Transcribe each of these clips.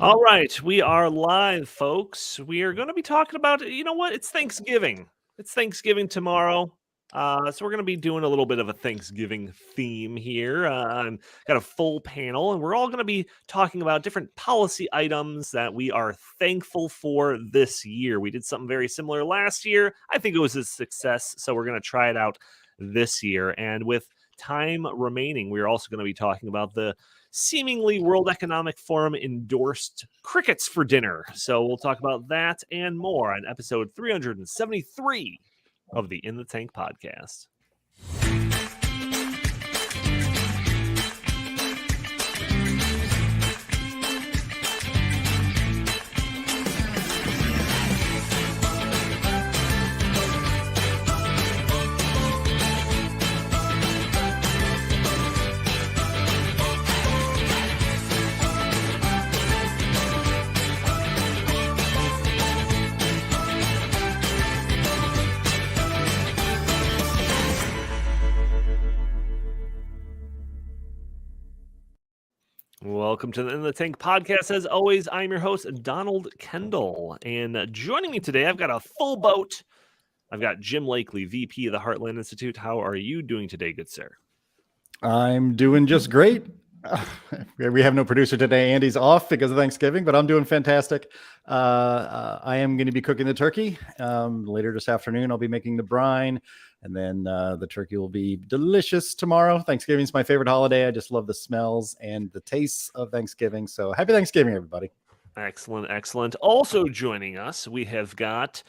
All right, we are live, folks. We are going to be talking about, you know what? It's Thanksgiving. It's Thanksgiving tomorrow. So we're going to be doing a little bit of a Thanksgiving theme here. I'm got a full panel, and we're all going to be talking about different policy items that we are thankful for this year. We did something very similar last year. I think it was a success, so we're going to try it out this year. And with time remaining, we're also going to be talking about the seemingly World Economic Forum endorsed crickets for dinner. So we'll talk about that and more on episode 373 of the In the Tank podcast. Welcome to the In the Tank podcast. As always, I'm your host, Donald Kendal. And joining me today, I've got a full boat. I've got Jim Lakely, VP of the Heartland Institute. How are you doing today, good sir? I'm doing just great. We have no producer today. Andy's off because of Thanksgiving, but I'm doing fantastic. I am going to be cooking the turkey. Later this afternoon, I'll be making the brine. And then the turkey will be delicious tomorrow. Thanksgiving is my favorite holiday. I just love the smells and the tastes of Thanksgiving. So happy Thanksgiving, everybody. Excellent, excellent. Also joining us, we have got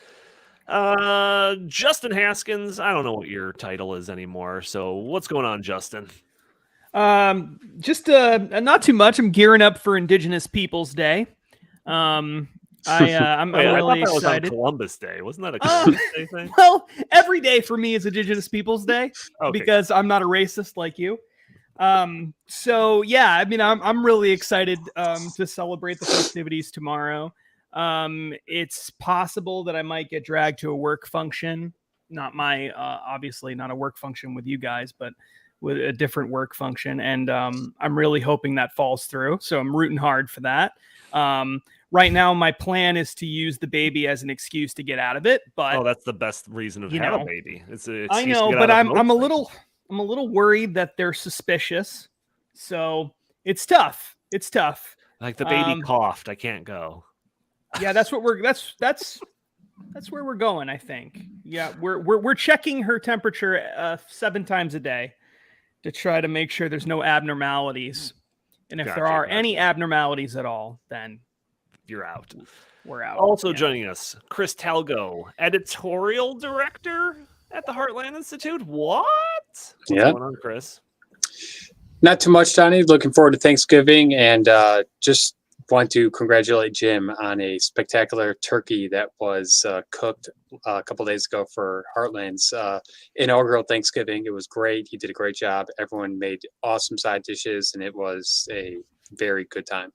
Justin Haskins. I don't know what your title is anymore. So what's going on, Justin? Just not too much. I'm gearing up for Indigenous Peoples Day. I'm really excited. Was on Columbus Day, wasn't that a Columbus Day thing? Well, every day for me is Indigenous Peoples Day because I'm not a racist like you. So yeah, I mean, I'm really excited to celebrate the festivities tomorrow. It's possible that I might get dragged to a work function, not my obviously not a work function with you guys, but with a different work function, and I'm really hoping that falls through. So I'm rooting hard for that. Right now, my plan is to use the baby as an excuse to get out of it. But that's the best reason to have a baby. I know, but I'm a little worried that they're suspicious. So it's tough. It's tough. Like the baby coughed, I can't go. Yeah, that's what that's where we're going. I think. Yeah, we're checking her temperature 7 times a day to try to make sure there's no abnormalities. And if there are any abnormalities at all, then you're out. We're out. Also joining us, Chris Talgo, editorial director at the Heartland Institute. What's going on, Chris? Not too much, Donnie. Looking forward to Thanksgiving, and just want to congratulate Jim on a spectacular turkey that was cooked a couple days ago for Heartland's inaugural Thanksgiving. It was great. He did a great job. Everyone made awesome side dishes, and it was a very good time.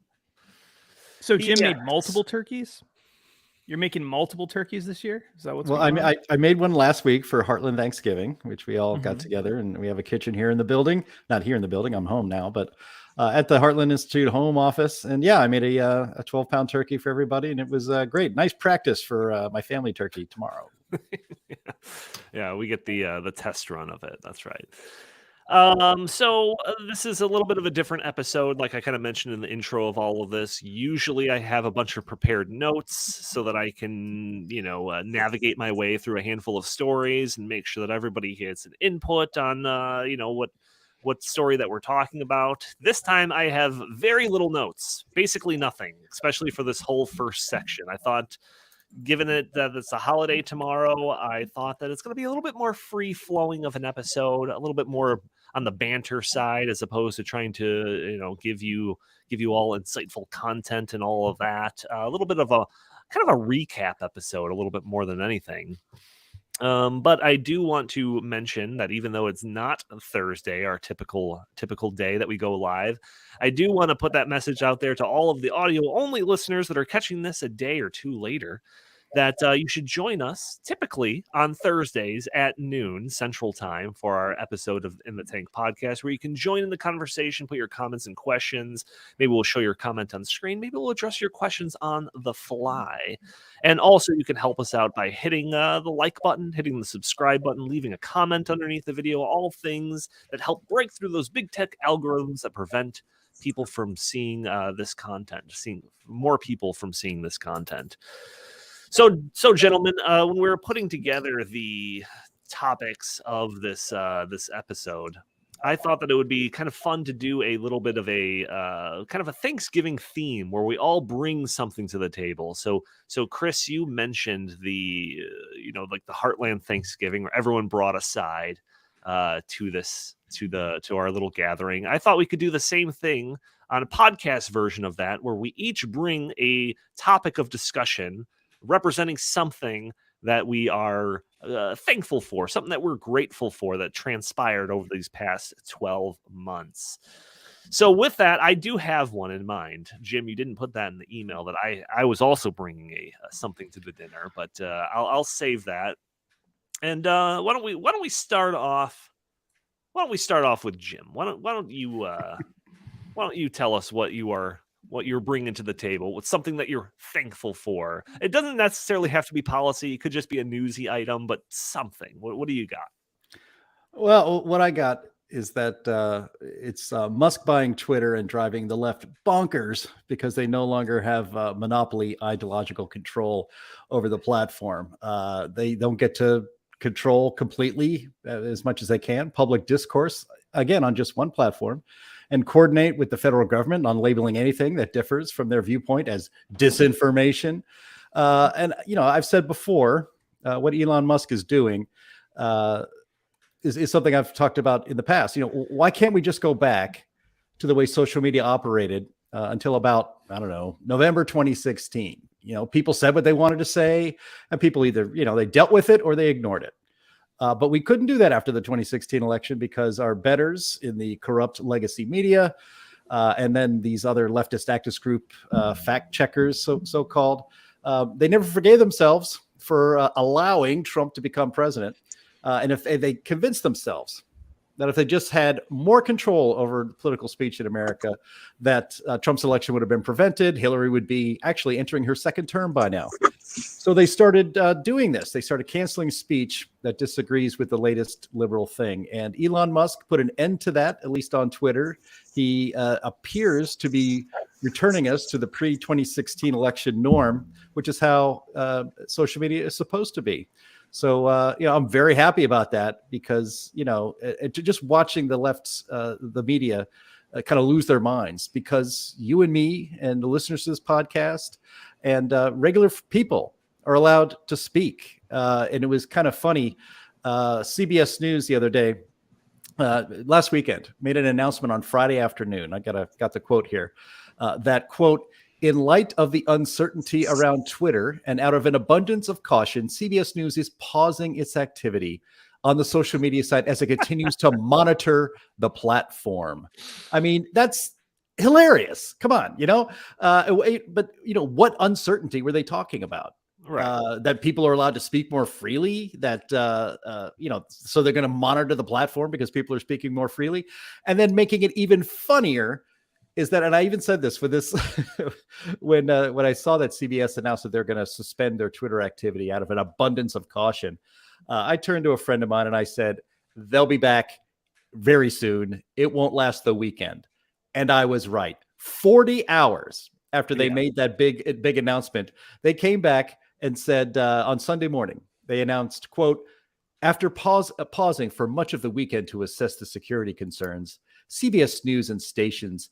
So Jim made multiple turkeys? You're making multiple turkeys this year? Is that what's going on? I made one last week for Heartland Thanksgiving, which we all got together, and we have a kitchen here in the building. Not here in the building. I'm home now, but at the Heartland Institute home office. And yeah, I made a 12-pound turkey for everybody, and it was great. Nice practice for my family turkey tomorrow. Yeah, we get the test run of it. That's right. So this is a little bit of a different episode. Like I kind of mentioned in the intro of all of this, usually I have a bunch of prepared notes so that I can, navigate my way through a handful of stories and make sure that everybody gets an input on, what story that we're talking about. This time I have very little notes, basically nothing, especially for this whole first section. I thought, given it that it's a holiday tomorrow, I thought that it's going to be a little bit more free-flowing of an episode, a little bit more on the banter side, as opposed to trying to, give you all insightful content and all of that. A little bit of a kind of a recap episode, a little bit more than anything. But I do want to mention that even though it's not Thursday, our typical day that we go live, I do want to put that message out there to all of the audio-only listeners that are catching this a day or two later. that you should join us typically on Thursdays at noon Central Time for our episode of In the Tank podcast, where you can join in the conversation, put your comments and questions. Maybe we'll show your comment on screen. Maybe we'll address your questions on the fly. And also, you can help us out by hitting the like button, hitting the subscribe button, leaving a comment underneath the video, all things that help break through those big tech algorithms that prevent people from seeing this content, seeing more people from seeing this content. So gentlemen, when we were putting together the topics of this episode, I thought that it would be kind of fun to do a little bit of a kind of a Thanksgiving theme where we all bring something to the table. So Chris, you mentioned the like the Heartland Thanksgiving, where everyone brought a side to our little gathering. I thought we could do the same thing on a podcast version of that, where we each bring a topic of discussion representing something that we are thankful for, something that we're grateful for that transpired over these past 12 months. So with that, I do have one in mind. Jim, you didn't put that in the email that I was also bringing something to the dinner, but I'll save that. And why don't we start off? Why don't we start off with Jim? Why don't you tell us what you're bringing to the table? What's something that you're thankful for? It doesn't necessarily have to be policy. It could just be a newsy item, but something. What do you got? Well, what I got is that it's Musk buying Twitter and driving the left bonkers because they no longer have monopoly ideological control over the platform. They don't get to control completely as much as they can public discourse, again, on just one platform, and coordinate with the federal government on labeling anything that differs from their viewpoint as disinformation. And, I've said before, what Elon Musk is doing is something I've talked about in the past. Why can't we just go back to the way social media operated until about, November 2016? People said what they wanted to say, and people either, they dealt with it or they ignored it. But we couldn't do that after the 2016 election because our betters in the corrupt legacy media and then these other leftist activist group fact checkers, so-called, they never forgave themselves for allowing Trump to become president. And if they convinced themselves that if they just had more control over political speech in America, that Trump's election would have been prevented. Hillary would be actually entering her second term by now. So they started doing this. They started canceling speech that disagrees with the latest liberal thing. And Elon Musk put an end to that, at least on Twitter. He appears to be returning us to the pre-2016 election norm, which is how social media is supposed to be. So, I'm very happy about that because, just watching the left's, the media kind of lose their minds because you and me and the listeners to this podcast and regular people are allowed to speak. And it was kind of funny. CBS News the other day, last weekend, made an announcement on Friday afternoon. I got the quote here, that quote, "In light of the uncertainty around Twitter and out of an abundance of caution, CBS News is pausing its activity on the social media site as it continues to monitor the platform." I mean, that's hilarious. Come on, but what uncertainty were they talking about? Right. That people are allowed to speak more freely, that, so they're going to monitor the platform because people are speaking more freely. And then making it even funnier is that, and I even said this for this when I saw that CBS announced that they're going to suspend their Twitter activity out of an abundance of caution, I turned to a friend of mine and I said, they'll be back very soon. It won't last the weekend. And I was right. 40 hours after they made that big announcement, they came back and said on Sunday morning, they announced, quote, "After pausing for much of the weekend to assess the security concerns, CBS News and stations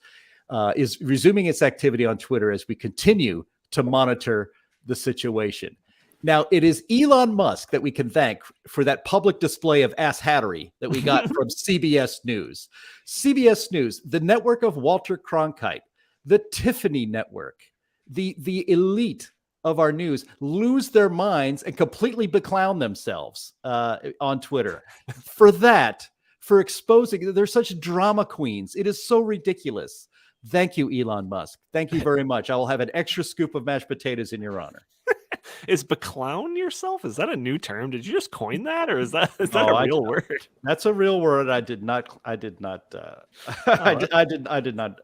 is resuming its activity on Twitter as we continue to monitor the situation." Now, it is Elon Musk that we can thank for that public display of asshattery that we got from CBS News. CBS News, the network of Walter Cronkite, the Tiffany Network, the elite of our news, lose their minds and completely beclown themselves on Twitter. For exposing, they're such drama queens. It is so ridiculous. Thank you, Elon Musk. Thank you very much. I will have an extra scoop of mashed potatoes in your honor. Is beclown yourself? Is that a new term? Did you just coin that, or is that Oh, a real word? That's a real word. I did not. I did not. I did not.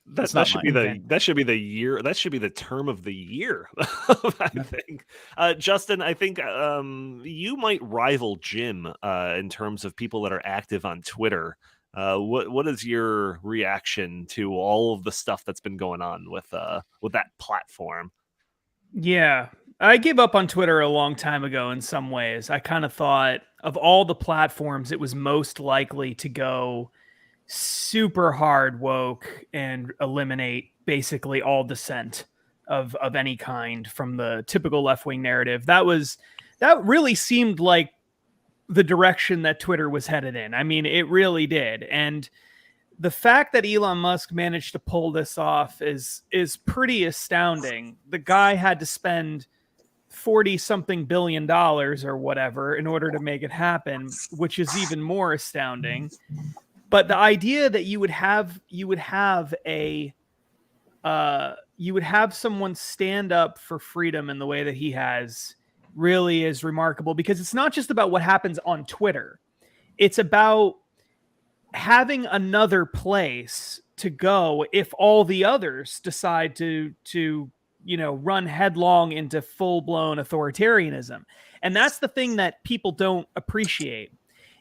That should be the year. That should be the term of the year. I think, Justin. I think you might rival Jim in terms of people that are active on Twitter. What is your reaction to all of the stuff that's been going on with that platform? Yeah, I gave up on Twitter a long time ago in some ways. I kind of thought of all the platforms, it was most likely to go super hard woke and eliminate basically all dissent of any kind from the typical left-wing narrative. That really seemed like the direction that Twitter was headed in. I mean, it really did. And the fact that Elon Musk managed to pull this off is pretty astounding. The guy had to spend 40-something billion dollars or whatever in order to make it happen, which is even more astounding. But the idea that you would have someone stand up for freedom in the way that he has really is remarkable, because it's not just about what happens on Twitter. It's about having another place to go if all the others decide to run headlong into full-blown authoritarianism. And that's the thing that people don't appreciate,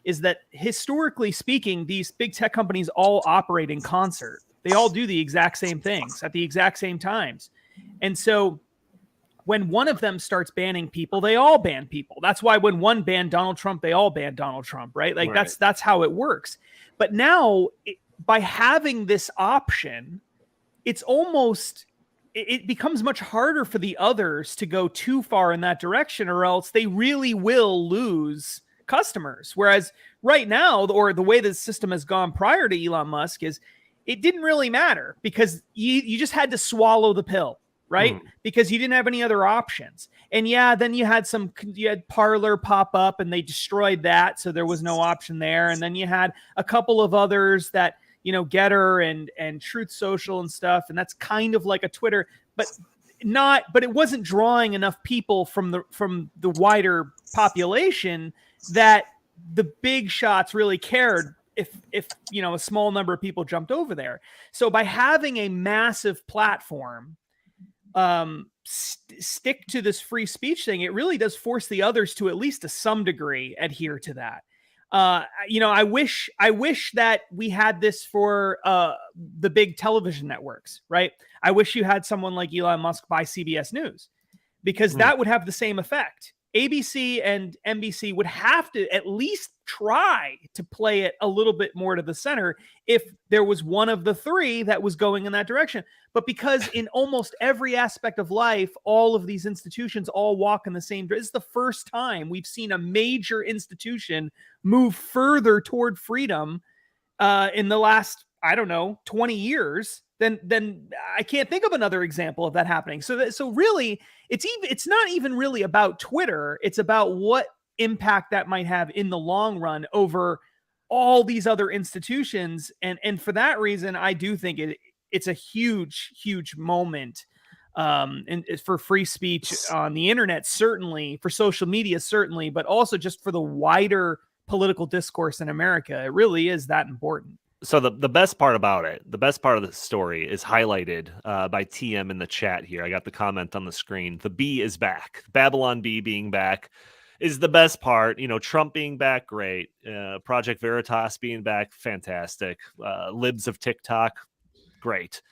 is that historically speaking, these big tech companies all operate in concert. They all do the exact same things at the exact same times. And so when one of them starts banning people, they all ban people. That's why when one banned Donald Trump, they all banned Donald Trump, right? Like right. That's how it works. But now by having this option, it becomes much harder for the others to go too far in that direction, or else they really will lose customers. Whereas right now, or the way the system has gone prior to Elon Musk, is it didn't really matter, because you just had to swallow the pill, right? Because you didn't have any other options. And yeah, then you had Parler pop up and they destroyed that, so there was no option there. And then you had a couple of others that, Getter and Truth Social and stuff, and that's kind of like a Twitter, but it wasn't drawing enough people from the wider population that the big shots really cared if a small number of people jumped over there. So by having a massive platform stick to this free speech thing, it really does force the others to, at least to some degree, adhere to that. I wish that we had this for the big television networks, right? I wish you had someone like Elon Musk buy CBS News, because that would have the same effect. ABC and NBC would have to at least try to play it a little bit more to the center if there was one of the three that was going in that direction. But because in almost every aspect of life, all of these institutions all walk in the same direction. This is the first time we've seen a major institution move further toward freedom in the last, 20 years. Then I can't think of another example of that happening. So really, it's not even really about Twitter. It's about what impact that might have in the long run over all these other institutions. And for that reason, I do think it's a huge moment and for free speech on the internet, certainly, for social media, certainly, but also just for the wider political discourse in America. It really is that important. So the best part about it, the best part of the story is highlighted by TM in the chat here. I got the comment on the screen. The B is back. Babylon B being back is the best part. Trump being back, great. Project Veritas being back, fantastic. Libs of TikTok, great.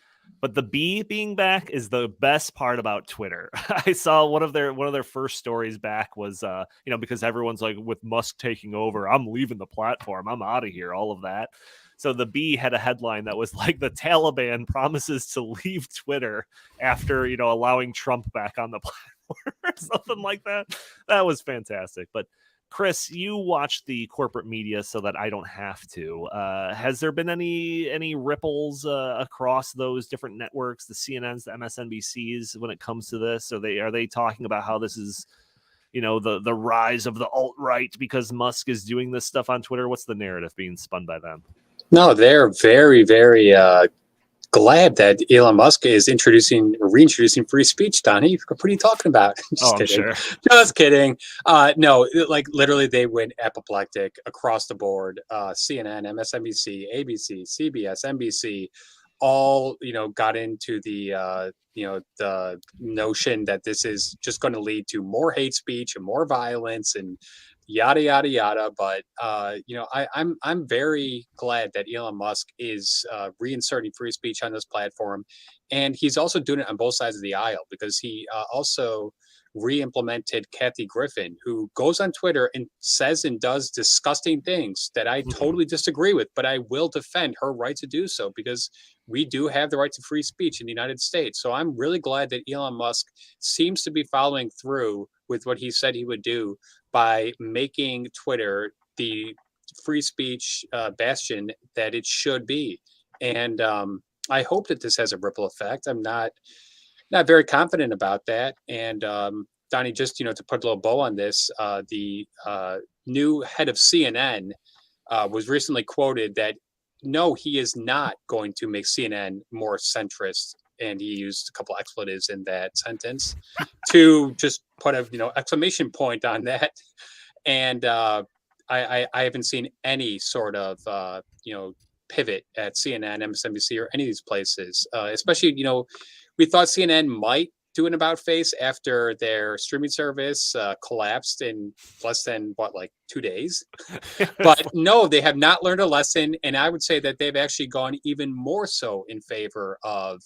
But the B being back is the best part about Twitter. I saw one of their first stories back was because everyone's like, with Musk taking over, I'm leaving the platform, I'm out of here, all of that. So the B had a headline that was like, the Taliban promises to leave Twitter after, allowing Trump back on the platform or something like that. That was fantastic. But Chris, you watch the corporate media so that I don't have to. Has there been any ripples across those different networks, the CNNs, the MSNBCs, when it comes to this? Are they talking about how this is, the rise of the alt-right because Musk is doing this stuff on Twitter? What's the narrative being spun by them? No, they're very, very glad that Elon Musk is reintroducing free speech, Donnie. What are you talking about? Just kidding. Sure. Just kidding. No, like literally they went apoplectic across the board. CNN, MSNBC, ABC, CBS, NBC, all, got into the, the notion that this is just going to lead to more hate speech and more violence and yada yada yada. But I'm very glad that Elon Musk is reinserting free speech on this platform, and he's also doing it on both sides of the aisle, because he also re-implemented Kathy Griffin, who goes on Twitter and says and does disgusting things that I totally disagree with, but I will defend her right to do so, because we do have the right to free speech in the United States. So I'm really glad that Elon Musk seems to be following through with what he said he would do by making Twitter the free speech bastion that it should be. And I hope that this has a ripple effect. I'm not very confident about that. And Donnie, just to put a little bow on this, the new head of CNN was recently quoted that no, he is not going to make CNN more centrist, and he used a couple expletives in that sentence to just put a exclamation point on that. And I haven't seen any sort of pivot at CNN, MSNBC, or any of these places, especially we thought CNN might do an about face after their streaming service collapsed in less than 2 days. But no, they have not learned a lesson. And I would say that they've actually gone even more so in favor of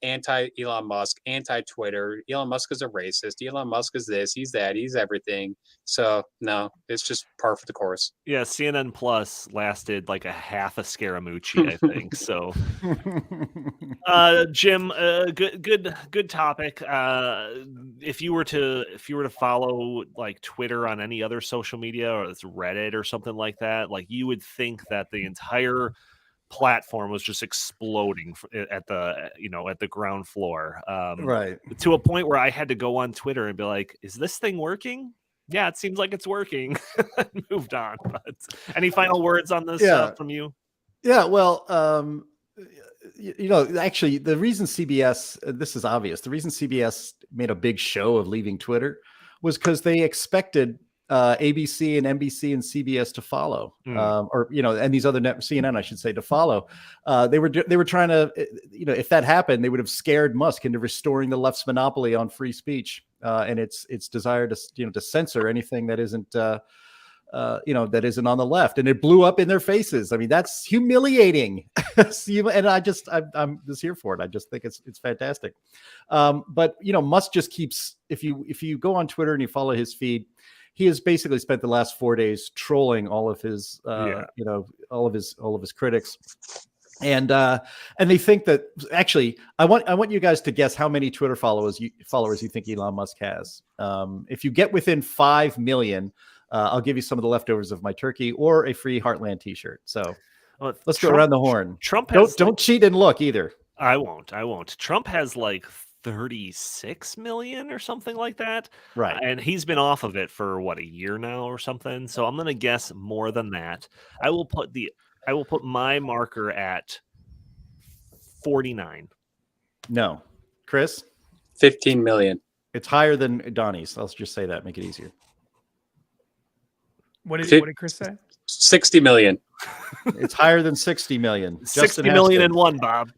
anti-Elon Musk, anti-Twitter. Elon Musk is a racist. Elon Musk is this, he's that, he's everything. So no, it's just par for the course. Yeah, CNN Plus lasted like a half a Scaramucci, I think. So, Jim, good topic. If you were to follow like Twitter on any other social media, or it's Reddit or something like that, like you would think that the entire platform was just exploding at the ground floor, right, to a point where I had to go on Twitter and be like, is this thing working? Yeah, it seems like it's working. Moved on. But any final words on this from you? Yeah, well, actually the reason CBS, this is obvious, the reason CBS made a big show of leaving Twitter was because they expected ABC and NBC and CBS to follow, and these other CNN, I should say, to follow. They were trying to, if that happened, they would have scared Musk into restoring the left's monopoly on free speech and its desire to censor anything that isn't that isn't on the left, and it blew up in their faces. I mean, that's humiliating. And I'm just here for it. I just think it's fantastic. But Musk just keeps, if you go on Twitter and you follow his feed, he has basically spent the last 4 days trolling all of his, all of his critics, and they think that actually, I want you guys to guess how many Twitter followers you think Elon Musk has. If you get within 5 million, I'll give you some of the leftovers of my turkey or a free Heartland T-shirt. So let's go around the horn. Trump has don't cheat and look either. I won't. Trump has like 36 million or something like that. Right. And he's been off of it for a year now or something. So I'm going to guess more than that. I will put my marker at 49. No. Chris? 15 million. It's higher than Donnie's. I'll just say that, make it easier. What did Chris say? 60 million. It's higher than 60 million. 60 million and one, Bob.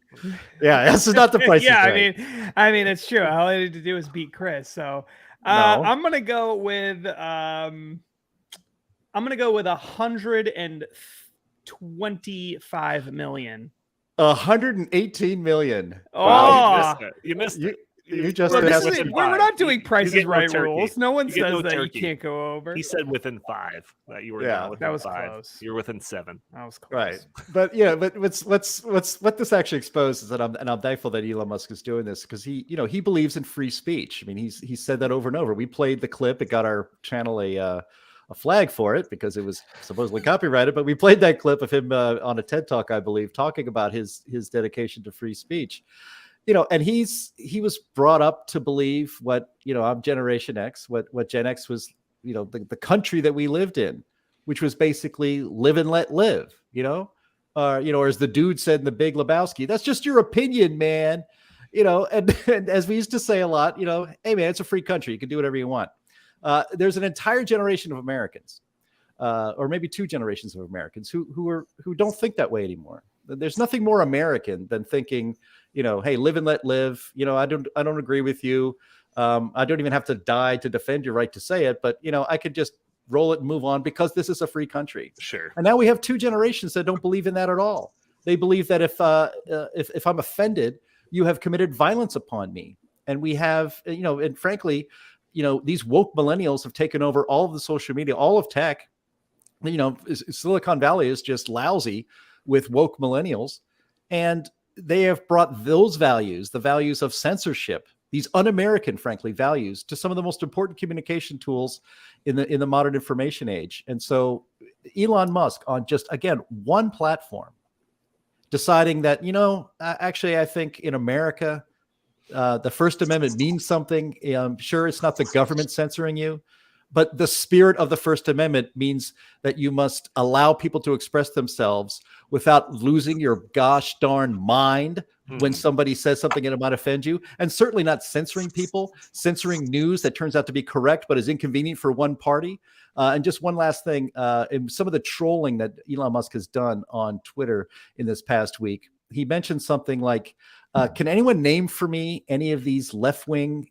Yeah, this is not the price. Yeah, right. I mean, it's true. All I need to do is beat Chris. So I'm gonna go with 125 million. 118 million. Oh, wow, you missed it. You just we're not doing prices right rules. No one says that turkey. You can't go over. He said within 5 that you were. That was 5. close. You're within 7. That was close. Right, but what this actually exposes, and I'm thankful that Elon Musk is doing this, because he believes in free speech. I mean, he's said that over and over. We played the clip. It got our channel a flag for it because it was supposedly copyrighted, but we played that clip of him on a TED Talk, I believe, talking about his dedication to free speech. And he was brought up to believe what, I'm Generation X, what Gen X was, the country that we lived in, which was basically live and let live, Or as the dude said in The Big Lebowski, that's just your opinion, man. And as we used to say a lot, hey man, it's a free country. You can do whatever you want. There's an entire generation of Americans, or maybe 2 generations of Americans who don't think that way anymore. There's nothing more American than thinking, hey, live and let live. I don't agree with you. I don't even have to die to defend your right to say it, but I could just roll it and move on because this is a free country. Sure. And now we have 2 generations that don't believe in that at all. They believe that if I'm offended, you have committed violence upon me. And we have, and frankly, these woke millennials have taken over all of the social media, all of tech. Silicon Valley is just lousy with woke millennials. And they have brought those values, the values of censorship, these un-American, frankly, values, to some of the most important communication tools in the modern information age. And so Elon Musk, on just, again, one platform, deciding that, actually, I think in America, the First Amendment means something. Sure, it's not the government censoring you, but the spirit of the First Amendment means that you must allow people to express themselves without losing your gosh darn mind when somebody says something that might offend you, and certainly not censoring people, censoring news that turns out to be correct but is inconvenient for one party. And just one last thing, in some of the trolling that Elon Musk has done on Twitter in this past week, he mentioned something like, can anyone name for me any of these left-wing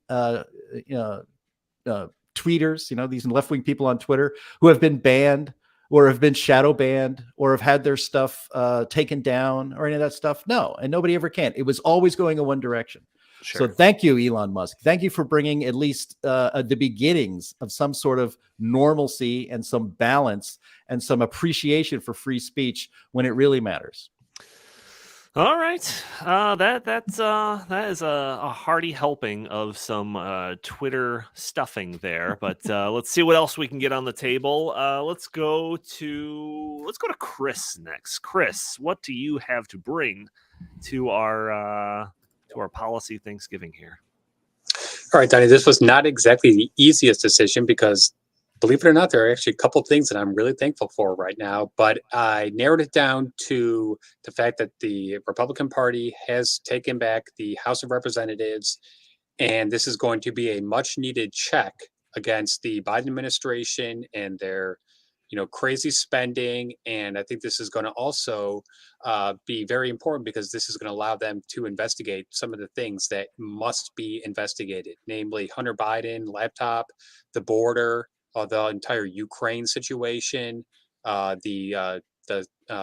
tweeters, these left-wing people on Twitter who have been banned or have been shadow banned or have had their stuff taken down or any of that stuff? No, and nobody ever can. It was always going in one direction. Sure. So thank you, Elon Musk. Thank you for bringing at least the beginnings of some sort of normalcy and some balance and some appreciation for free speech when it really matters. All right, that is a hearty helping of some Twitter stuffing there. But let's see what else we can get on the table. Let's go to Chris next. Chris, what do you have to bring to our policy Thanksgiving here? All right, Donnie, this was not exactly the easiest decision because, believe it or not, there are actually a couple of things that I'm really thankful for right now. But I narrowed it down to the fact that the Republican Party has taken back the House of Representatives, and this is going to be a much needed check against the Biden administration and their crazy spending. And I think this is going to also be very important because this is going to allow them to investigate some of the things that must be investigated, namely Hunter Biden laptop, the border, the entire Ukraine situation, the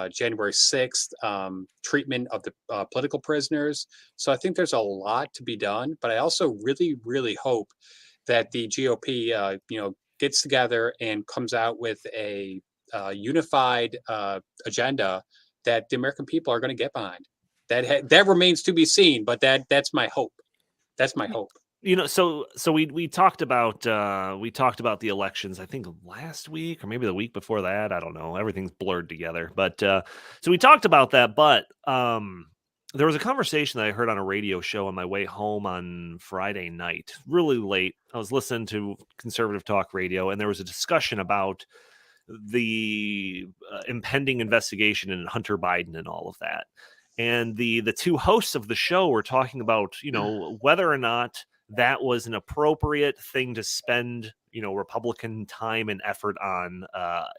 January 6th treatment of the political prisoners. So I think there's a lot to be done, but I also really, really hope that the GOP, gets together and comes out with a unified agenda that the American people are going to get behind. That remains to be seen, but that's my hope. That's my hope. So we talked about the elections, I think last week or maybe the week before that. I don't know. Everything's blurred together. But so we talked about that. But there was a conversation that I heard on a radio show on my way home on Friday night, really late. I was listening to conservative talk radio, and there was a discussion about the impending investigation in Hunter Biden and all of that. And the 2 hosts of the show were talking about, whether or not that was an appropriate thing to spend, Republican time and effort on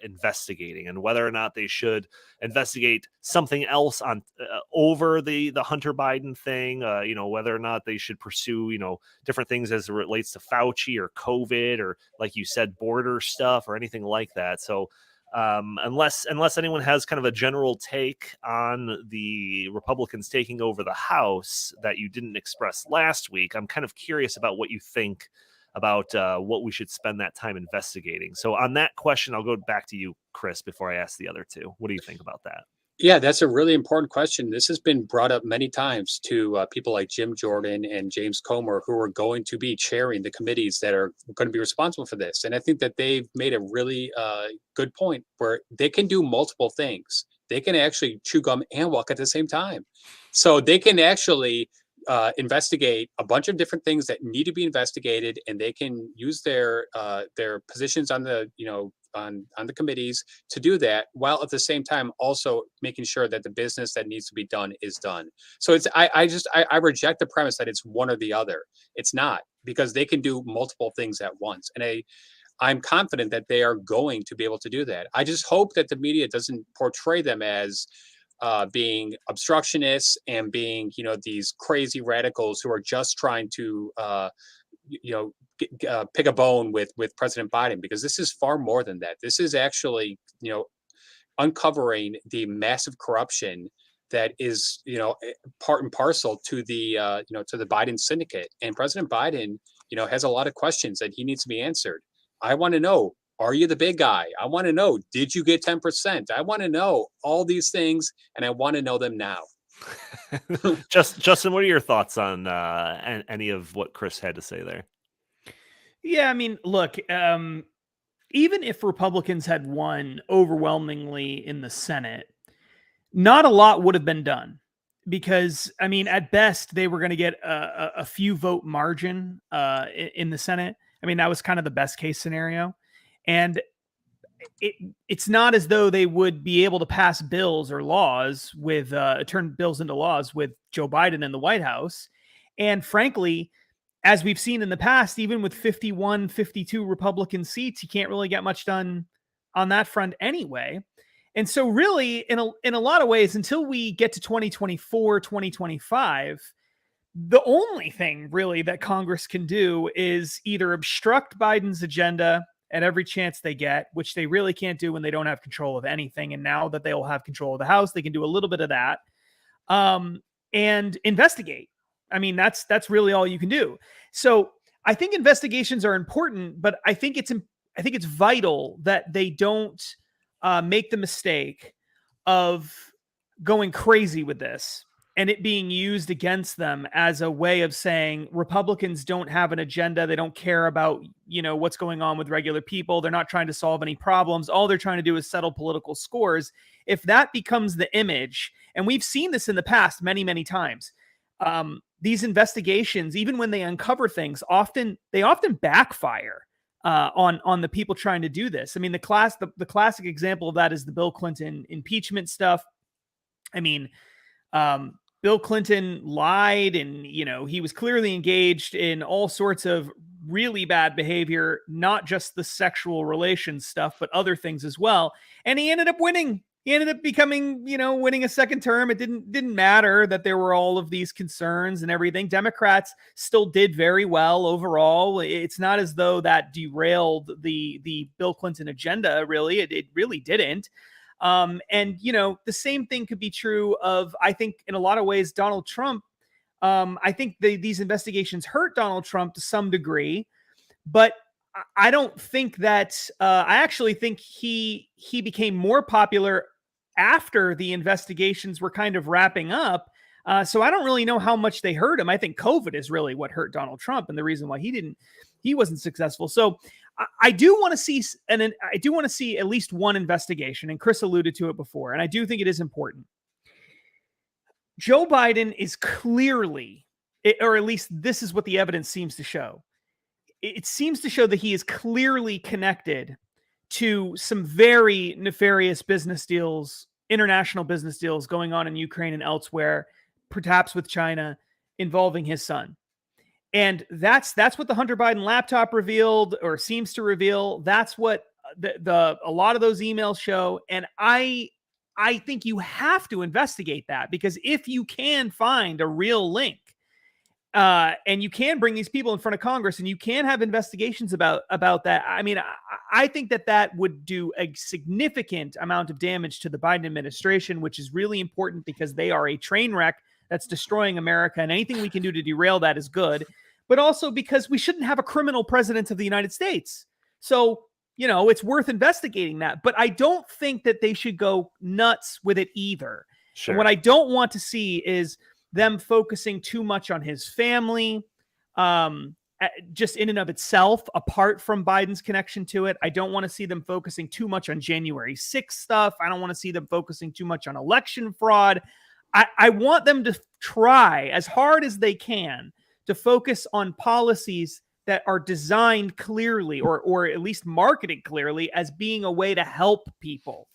investigating, and whether or not they should investigate something else on over the Hunter Biden thing, whether or not they should pursue, different things as it relates to Fauci or COVID or, like you said, border stuff or anything like that. So unless anyone has kind of a general take on the Republicans taking over the House that you didn't express last week, I'm kind of curious about what you think about what we should spend that time investigating. So on that question, I'll go back to you, Chris, before I ask the other 2. What do you think about that? Yeah, that's a really important question. This has been brought up many times to people like Jim Jordan and James Comer, who are going to be chairing the committees that are going to be responsible for this. And I think that they've made a really good point where they can do multiple things. They can actually chew gum and walk at the same time. So they can actually investigate a bunch of different things that need to be investigated, and they can use their positions on the the committees to do that, while at the same time also making sure that the business that needs to be done is done. So it's I reject the premise that it's one or the other. It's not, because they can do multiple things at once, and I'm confident that they are going to be able to do that. I just hope that the media doesn't portray them as being obstructionists and being, these crazy radicals who are just trying to, pick a bone with President Biden, because this is far more than that. This is actually, uncovering the massive corruption that is, part and parcel to the, to the Biden syndicate. And President Biden, has a lot of questions that he needs to be answered. I want to know, are you the big guy? I want to know, did you get 10%? I want to know all these things, and I want to know them now. Justin, what are your thoughts on any of what Chris had to say there? Yeah, I mean, look, even if Republicans had won overwhelmingly in the Senate, not a lot would have been done, because, I mean, at best, they were going to get a few vote margin in the Senate. I mean, that was kind of the best case scenario. And it's not as though they would be able to pass bills or laws with turn bills into laws with Joe Biden in the White House. And frankly, as we've seen in the past, even with 51, 52 Republican seats, you can't really get much done on that front anyway. And so really, in a lot of ways, until we get to 2024, 2025, the only thing really that Congress can do is either obstruct Biden's agenda at every chance they get, which they really can't do when they don't have control of anything. And now that they'll have control of the House, they can do a little bit of that, and investigate. I mean, that's really all you can do. So I think investigations are important, but I think it's vital that they don't make the mistake of going crazy with this and it being used against them as a way of saying Republicans don't have an agenda. They don't care about, what's going on with regular people. They're not trying to solve any problems. All they're trying to do is settle political scores. If that becomes the image, and we've seen this in the past many, many times, these investigations, even when they uncover things, often backfire on the people trying to do this. I mean, the classic example of that is the Bill Clinton impeachment stuff. I mean, Bill Clinton lied, and, he was clearly engaged in all sorts of really bad behavior, not just the sexual relations stuff, but other things as well. And he ended up winning. He ended up becoming, winning a second term. It didn't matter that there were all of these concerns and everything. Democrats still did very well overall. It's not as though that derailed the Bill Clinton agenda, really. It really didn't. And, the same thing could be true of, I think, in a lot of ways, Donald Trump. I think these investigations hurt Donald Trump to some degree, but I don't think that I actually think he became more popular after the investigations were kind of wrapping up. So I don't really know how much they hurt him. I think COVID is really what hurt Donald Trump and the reason why he wasn't successful. So I do want to see, and I do want to see at least one investigation, and Chris alluded to it before, and I do think it is important. Joe Biden is clearly, or at least this is what the evidence seems to show. It seems to show that he is clearly connected to some very nefarious business deals, international business deals going on in Ukraine and elsewhere, perhaps with China, involving his son. And that's what the Hunter Biden laptop revealed, or seems to reveal. That's what a lot of those emails show. And I think you have to investigate that, because if you can find a real link, and you can bring these people in front of Congress, and you can have investigations about that. I mean, I think that would do a significant amount of damage to the Biden administration, which is really important because they are a train wreck that's destroying America, and anything we can do to derail that is good. But also because we shouldn't have a criminal president of the United States. So, it's worth investigating that. But I don't think that they should go nuts with it either. Sure. And what I don't want to see is them focusing too much on his family, just in and of itself, apart from Biden's connection to it. I don't want to see them focusing too much on January 6th stuff. I don't want to see them focusing too much on election fraud. I want them to try as hard as they can to focus on policies that are designed clearly or at least marketed clearly as being a way to help people.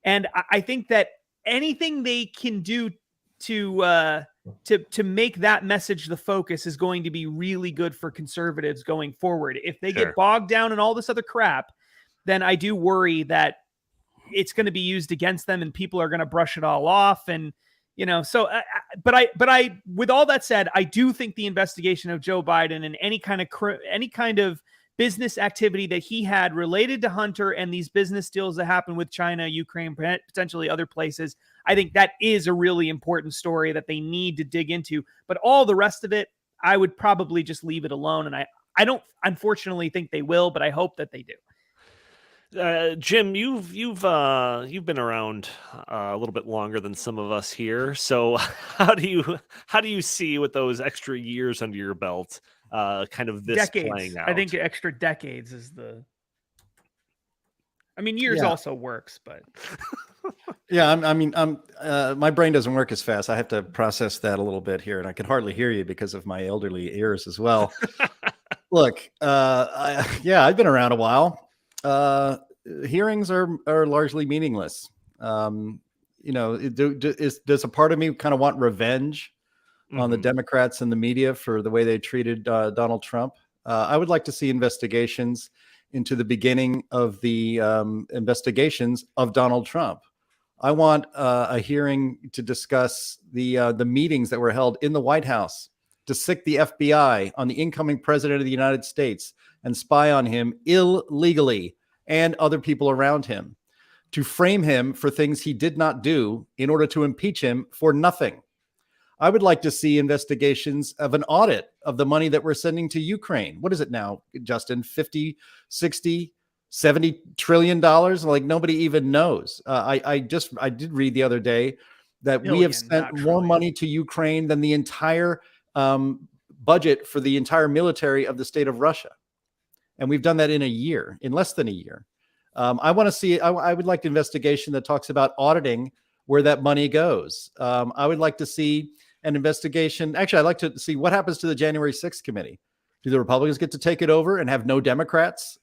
And I think that anything they can do to make that message the focus is going to be really good for conservatives going forward. If they get bogged down in all this other crap, then I do worry that it's going to be used against them and people are going to brush it all off. And, so, but I, with all that said, I do think the investigation of Joe Biden and any kind of business activity that he had related to Hunter and these business deals that happened with China, Ukraine, potentially other places, I think that is a really important story that they need to dig into. But all the rest of it, I would probably just leave it alone. And I don't unfortunately think they will, but I hope that they do. Jim, you've been around a little bit longer than some of us here. So how do you see with those extra years under your belt, kind of this decades playing out? I think extra decades is years also works, but yeah, my brain doesn't work as fast. I have to process that a little bit here, and I can hardly hear you because of my elderly ears as well. Look, I've been around a while. Hearings are largely meaningless. Does a part of me kind of want revenge on the Democrats and the media for the way they treated Donald Trump? I would like to see investigations into the beginning of the investigations of Donald Trump. I want a hearing to discuss the meetings that were held in the White House to sic the FBI on the incoming president of the United States and spy on him illegally and other people around him, to frame him for things he did not do in order to impeach him for nothing. I would like to see investigations of an audit of the money that we're sending to Ukraine. What is it now, Justin? 50, 60, 70 trillion dollars? Like nobody even knows. I did read the other day that we have sent more money to Ukraine than the entire budget for the entire military of the state of Russia. And we've done that in less than a year. I want to see, I would like an investigation that talks about auditing where that money goes. I would like to see an investigation. Actually, I'd like to see what happens to the January 6th committee. Do the Republicans get to take it over and have no Democrats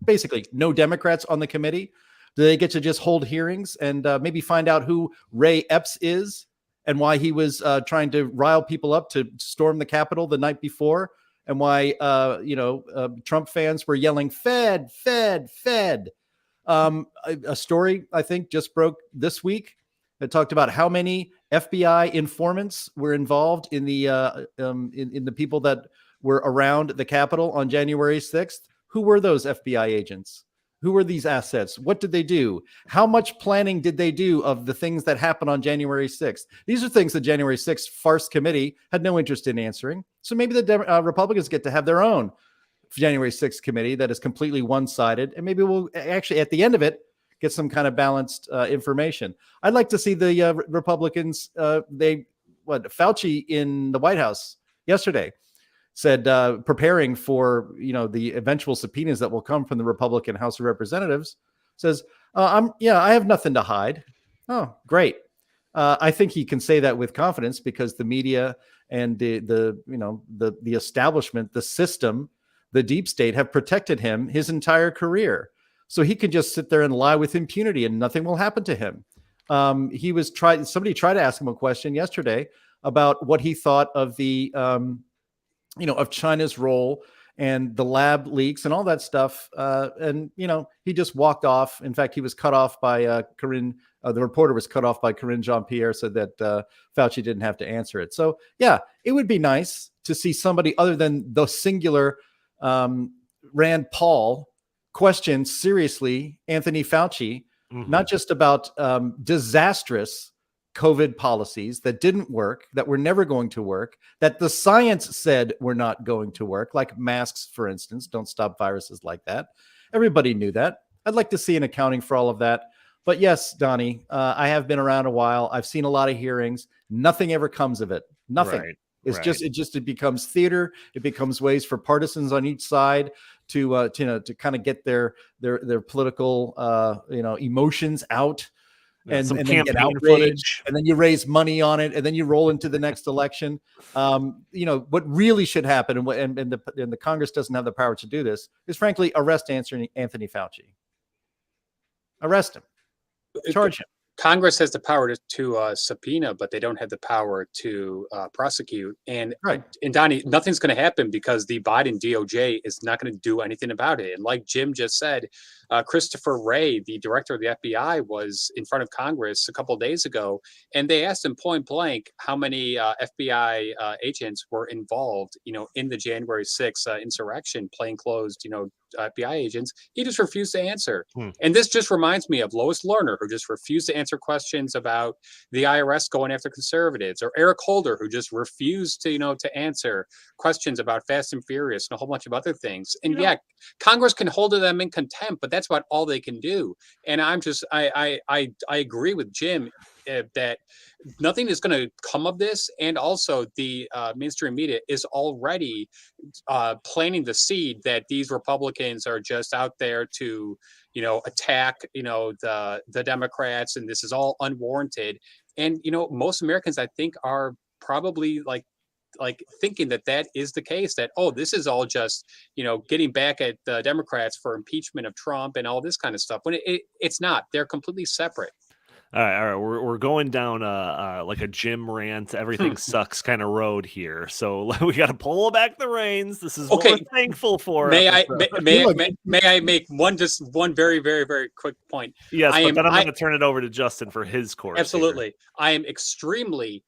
basically no Democrats on the committee? Do they get to just hold hearings and maybe find out who Ray Epps is and why he was trying to rile people up to storm the Capitol the night before? And why, Trump fans were yelling, Fed, Fed, Fed. A story, I think, just broke this week that talked about how many FBI informants were involved in the people that were around the Capitol on January 6th. Who were those FBI agents? Who were these assets? What did they do? How much planning did they do of the things that happened on January 6th? These are things the January 6th farce committee had no interest in answering. So maybe the Republicans get to have their own January 6th committee that is completely one-sided. And maybe we'll actually, at the end of it, get some kind of balanced information. I'd like to see the Republicans, Fauci in the White House yesterday said, preparing for, the eventual subpoenas that will come from the Republican House of Representatives, says, I have nothing to hide. Oh, great. I think he can say that with confidence because the media and the establishment, the system, the deep state have protected him his entire career. So he can just sit there and lie with impunity and nothing will happen to him. Somebody tried to ask him a question yesterday about what he thought of the, of China's role and the lab leaks and all that stuff. And he just walked off. In fact, he was cut off by Corinne. The reporter was cut off by Corinne Jean-Pierre, said that Fauci didn't have to answer it. So, yeah, it would be nice to see somebody other than the singular Rand Paul question seriously Anthony Fauci, not just about disastrous COVID policies that didn't work, that were never going to work, that the science said were not going to work, like masks, for instance, don't stop viruses like that. Everybody knew that. I'd like to see an accounting for all of that. But yes, Donnie, I have been around a while. I've seen a lot of hearings. Nothing ever comes of it. Nothing. Right. It becomes theater. It becomes ways for partisans on each side to kind of get their political emotions out. and some then get campaign outraged, footage, and then you raise money on it, and then you roll into the next election. What really should happen, and the Congress doesn't have the power to do this, is frankly arrest Anthony Fauci. Arrest him, charge him. Congress has the power to subpoena, but they don't have the power to prosecute. And Donnie, nothing's going to happen because the Biden DOJ is not going to do anything about it. And like Jim just said, Christopher Wray, the director of the FBI, was in front of Congress a couple of days ago, and they asked him point blank how many FBI agents were involved, in the January 6th insurrection, plainclothes, FBI agents. He just refused to answer. And this just reminds me of Lois Lerner, who just refused to answer questions about the IRS going after conservatives, or Eric Holder, who just refused to answer questions about Fast and Furious and a whole bunch of other things. And Congress can hold them in contempt, but that's about all they can do. And I agree with Jim that nothing is going to come of this. And also the mainstream media is already planting the seed that these Republicans are just out there to, attack, the Democrats, and this is all unwarranted. And, most Americans, I think, are probably like thinking that is the case, that, oh, this is all just, getting back at the Democrats for impeachment of Trump and all this kind of stuff, when it's not. They're completely separate. All right. We're going down like a Jim rant, everything sucks kind of road here. So we got to pull back the reins. This is what we're thankful for. May I make one very, very, very quick point? Yes, but then I'm going to turn it over to Justin for his course. Absolutely. Here. I am extremely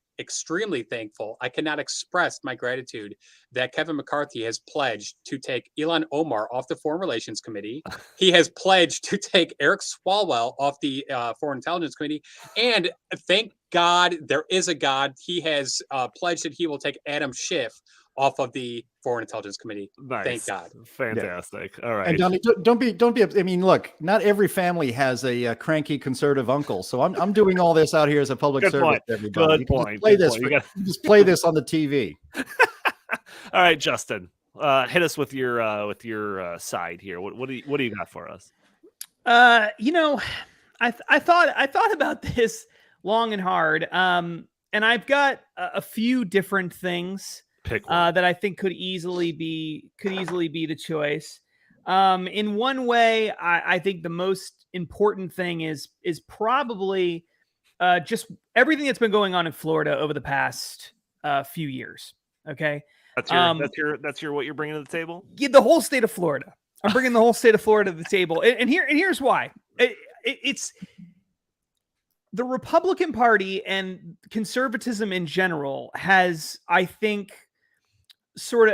thankful. I cannot express my gratitude that Kevin McCarthy has pledged to take Ilhan Omar off the Foreign Relations Committee. He has pledged to take Eric Swalwell off the Foreign Intelligence Committee. And thank God there is a God. He has pledged that he will take Adam Schiff off of the Foreign Intelligence Committee. Nice. Thank God. Fantastic. Yeah. All right. And Donnie, don't be. I mean, look, not every family has a cranky conservative uncle. So I'm doing all this out here as a public service. Everybody, Good point. Just play this on the TV. All right, Justin, hit us with your side here. What do you got for us? I thought about this long and hard. And I've got a few different things that I think could easily be the choice. In one way, I think the most important thing is probably just everything that's been going on in Florida over the past few years. Okay, that's your what you're bringing to the table. Yeah, the whole state of Florida. I'm bringing the whole state of Florida to the table, and here's why. It's the Republican Party and conservatism in general has, I think, sort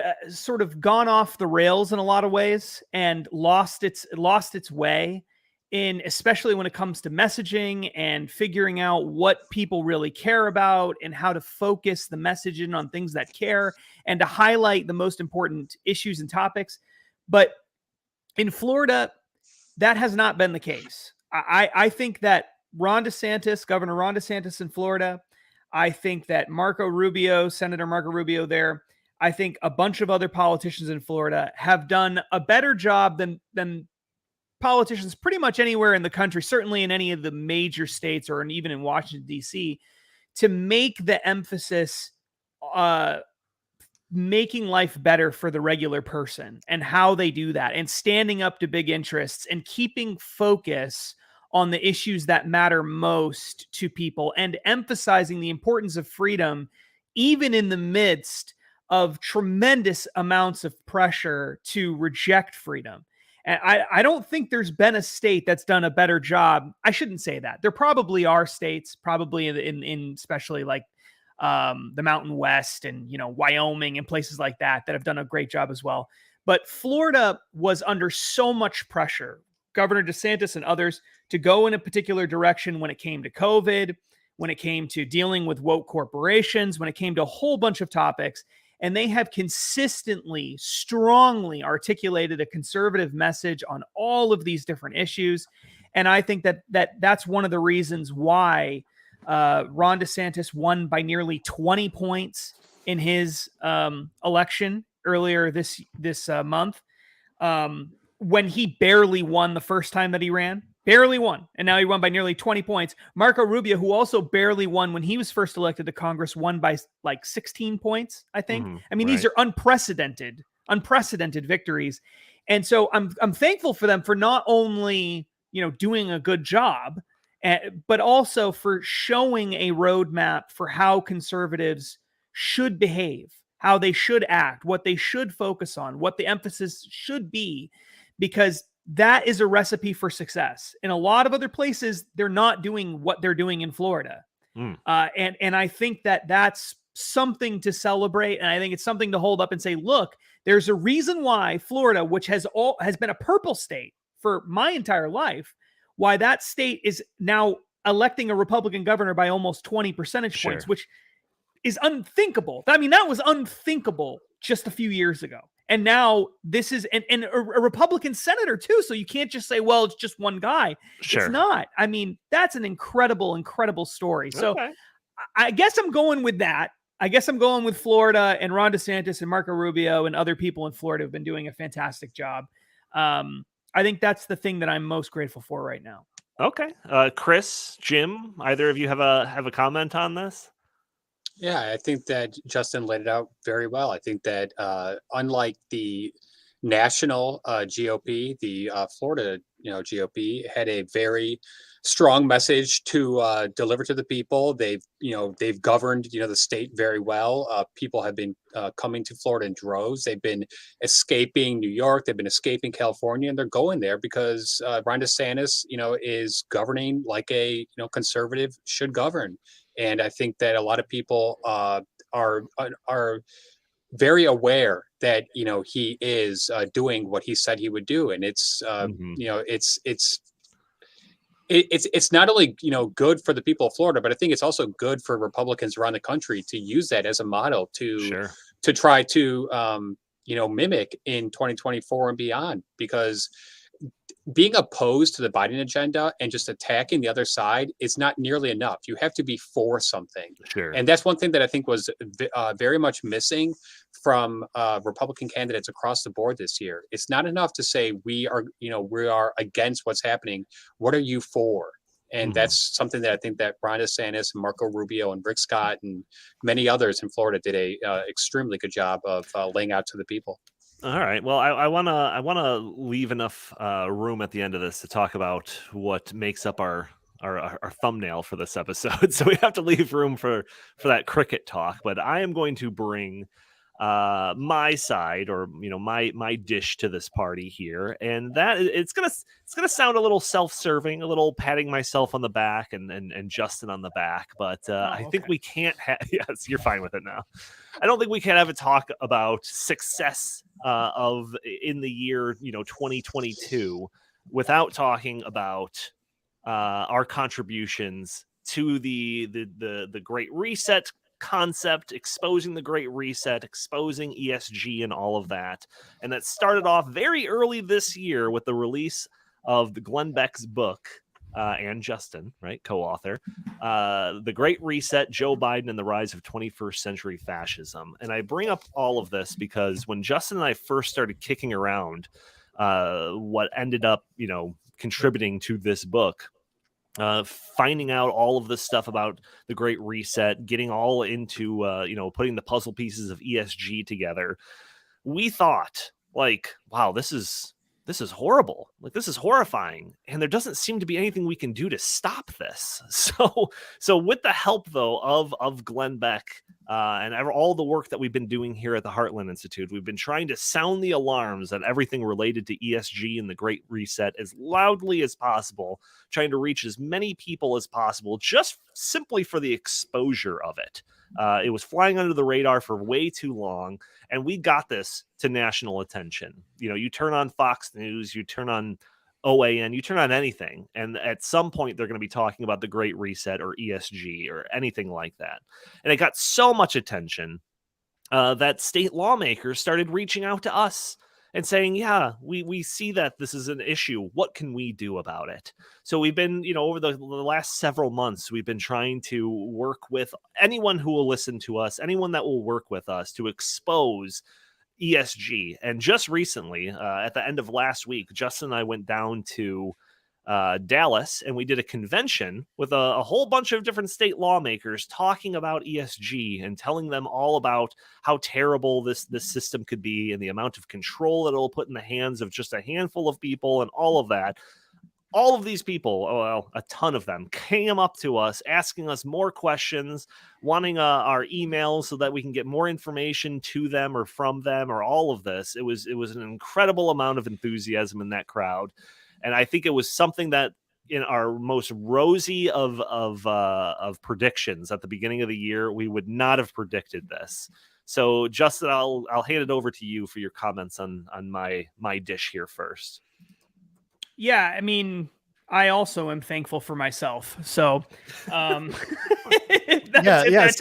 of gone off the rails in a lot of ways and lost its way, in especially when it comes to messaging and figuring out what people really care about and how to focus the messaging on things that care and to highlight the most important issues and topics. But in Florida, that has not been the case. I think that Governor Ron DeSantis in Florida, I think that Senator Marco Rubio there, I think a bunch of other politicians in Florida have done a better job than politicians pretty much anywhere in the country, certainly in any of the major states or even in Washington, D.C., to make the emphasis making life better for the regular person and how they do that, and standing up to big interests and keeping focus on the issues that matter most to people and emphasizing the importance of freedom, even in the midst of tremendous amounts of pressure to reject freedom. And I don't think there's been a state that's done a better job. I shouldn't say that. There probably are states, probably in especially like the Mountain West and, Wyoming and places like that have done a great job as well. But Florida was under so much pressure, Governor DeSantis and others, to go in a particular direction when it came to COVID, when it came to dealing with woke corporations, when it came to a whole bunch of topics. And they have consistently, strongly articulated a conservative message on all of these different issues. And I think that's one of the reasons why Ron DeSantis won by nearly 20 points in his election earlier this month, when he barely won the first time that he ran. Barely won. And now he won by nearly 20 points. Marco Rubio, who also barely won when he was first elected to Congress, won by like 16 points, I think. I mean, these are unprecedented victories. And so I'm thankful for them for not only, doing a good job, but also for showing a roadmap for how conservatives should behave, how they should act, what they should focus on, what the emphasis should be, because that is a recipe for success. In a lot of other places, they're not doing what they're doing in Florida. And I think that that's something to celebrate. And I think it's something to hold up and say, look, there's a reason why Florida, which has been a purple state for my entire life, why that state is now electing a Republican governor by almost 20 percentage points, which is unthinkable. I mean, that was unthinkable just a few years ago. And now this is and a Republican senator too. So you can't just say, well, it's just one guy. It's not. I mean, that's an incredible, incredible story. So I guess I'm going with that. I guess I'm going with Florida, and Ron DeSantis and Marco Rubio and other people in Florida have been doing a fantastic job. I think that's the thing that I'm most grateful for right now. Okay. Chris, Jim, either of you have a comment on this? Yeah, I think that Justin laid it out very well. I think that unlike the national GOP, the Florida GOP had a very strong message to deliver to the people. They've governed the state very well. People have been coming to Florida in droves. They've been escaping New York. They've been escaping California, and they're going there because Ron DeSantis is governing like a conservative should govern. And I think that a lot of people are very aware that he is doing what he said he would do, and it's it's not only good for the people of Florida, but I think it's also good for Republicans around the country to use that as a model to try to mimic in 2024 and beyond, because being opposed to the Biden agenda and just attacking the other side is not nearly enough. You have to be for something. And that's one thing that I think was very much missing from Republican candidates across the board this year. It's not enough to say we are against what's happening. What are you for? And that's something that I think that Ron DeSantis and Marco Rubio and Rick Scott and many others in Florida did a extremely good job of laying out to the people. All right. Well, I wanna leave enough room at the end of this to talk about what makes up our thumbnail for this episode. So we have to leave room for that cricket talk. But I am going to bring my side, or my dish to this party here, and that it's gonna sound a little self-serving, a little patting myself on the back and Justin on the back, but I think we can't have yes, you're fine with it now. I don't think we can have a talk about success of in the year 2022 without talking about our contributions to the Great Reset concept, exposing the Great Reset, exposing ESG and all of that. And that started off very early this year with the release of the Glenn Beck's book, and Justin, right, co-author, The Great Reset, Joe Biden and the Rise of 21st Century Fascism. And I bring up all of this because when Justin and I first started kicking around what ended up, contributing to this book, finding out all of this stuff about the Great Reset, getting all into, putting the puzzle pieces of ESG together, we thought, like, wow, this is horrible. Like, this is horrifying. And there doesn't seem to be anything we can do to stop this. So with the help, though, of Glenn Beck and all the work that we've been doing here at the Heartland Institute, we've been trying to sound the alarms on everything related to ESG and the Great Reset as loudly as possible, trying to reach as many people as possible, just simply for the exposure of it. It was flying under the radar for way too long, and we got this to national attention. You turn on Fox News, you turn on OAN, you turn on anything, and at some point they're going to be talking about the Great Reset or ESG or anything like that. And it got so much attention that state lawmakers started reaching out to us and saying, yeah, we see that this is an issue. What can we do about it? So we've been, over the last several months, we've been trying to work with anyone who will listen to us, anyone that will work with us to expose ESG. And just recently, at the end of last week, Justin and I went down to Dallas, and we did a convention with a whole bunch of different state lawmakers talking about ESG and telling them all about how terrible this system could be and the amount of control that it'll put in the hands of just a handful of people and all of that. All of these people, well, a ton of them, came up to us asking us more questions, wanting our emails so that we can get more information to them or from them or all of this. It was an incredible amount of enthusiasm in that crowd. And I think it was something that in our most rosy of predictions at the beginning of the year, we would not have predicted this. So Justin, I'll hand it over to you for your comments on my dish here first. Yeah, I mean, I also am thankful for myself. So, that's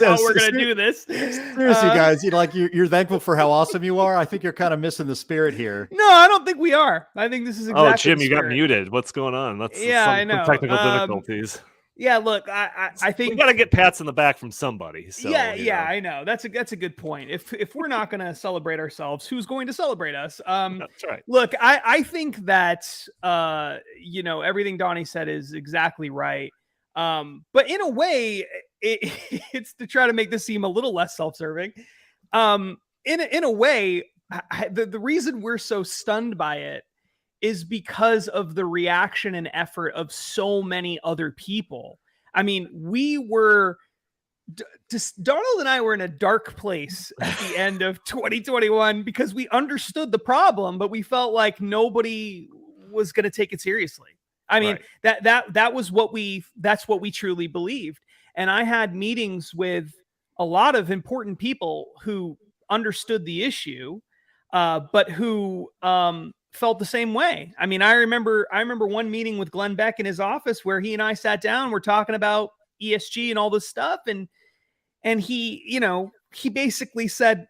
how we're gonna do this. Seriously, guys, you're thankful for how awesome you are. I think you're kind of missing the spirit here. No, I don't think we are. I think this is exactly. Oh, Jim, you got muted. What's going on? I know. Technical difficulties. Yeah, look, I think we got to get pats on the back from somebody. So, I know. That's a good point. If we're not going to celebrate ourselves, who's going to celebrate us? That's right. Look, I think that everything Donnie said is exactly right. But in a way, it's to try to make this seem a little less self-serving. In a way, the reason we're so stunned by it is because of the reaction and effort of so many other people. I mean, Donald and I were in a dark place at the end of 2021 because we understood the problem, but we felt like nobody was going to take it seriously. I mean, right. That's what we truly believed. And I had meetings with a lot of important people who understood the issue, but who, felt the same way. I mean, I remember one meeting with Glenn Beck in his office where he and I sat down, we're talking about ESG and all this stuff. And he basically said,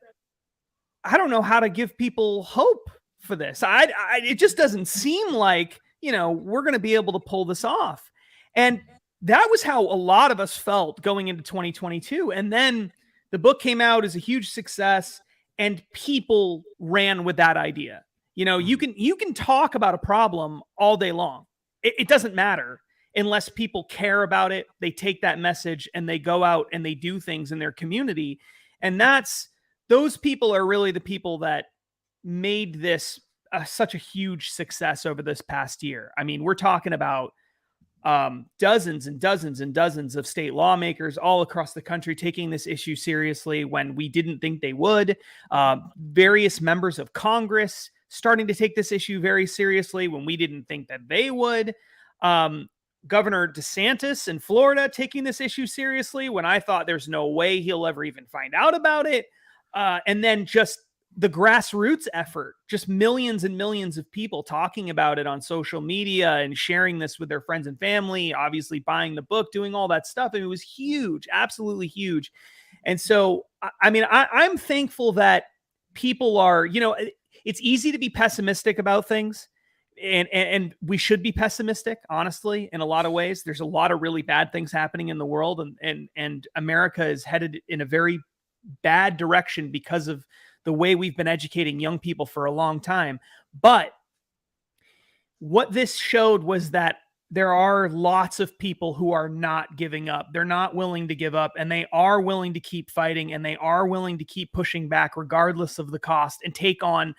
I don't know how to give people hope for this. It just doesn't seem like, we're going to be able to pull this off. And that was how a lot of us felt going into 2022. And then the book came out as a huge success and people ran with that idea. You can talk about a problem all day long. It doesn't matter unless people care about it. They take that message and they go out and they do things in their community. And those people are really the people that made this such a huge success over this past year. I mean, we're talking about dozens and dozens and dozens of state lawmakers all across the country taking this issue seriously when we didn't think they would. Various members of Congress starting to take this issue very seriously when we didn't think that they would. Governor DeSantis in Florida taking this issue seriously when I thought there's no way he'll ever even find out about it. And then just the grassroots effort, just millions and millions of people talking about it on social media and sharing this with their friends and family, obviously buying the book, doing all that stuff. And it was huge, absolutely huge. And so, I mean, I'm thankful that people are, it's easy to be pessimistic about things, and we should be pessimistic, honestly, in a lot of ways. There's a lot of really bad things happening in the world, and America is headed in a very bad direction because of the way we've been educating young people for a long time. But what this showed was that there are lots of people who are not giving up. They're not willing to give up, and they are willing to keep fighting, and they are willing to keep pushing back regardless of the cost and take on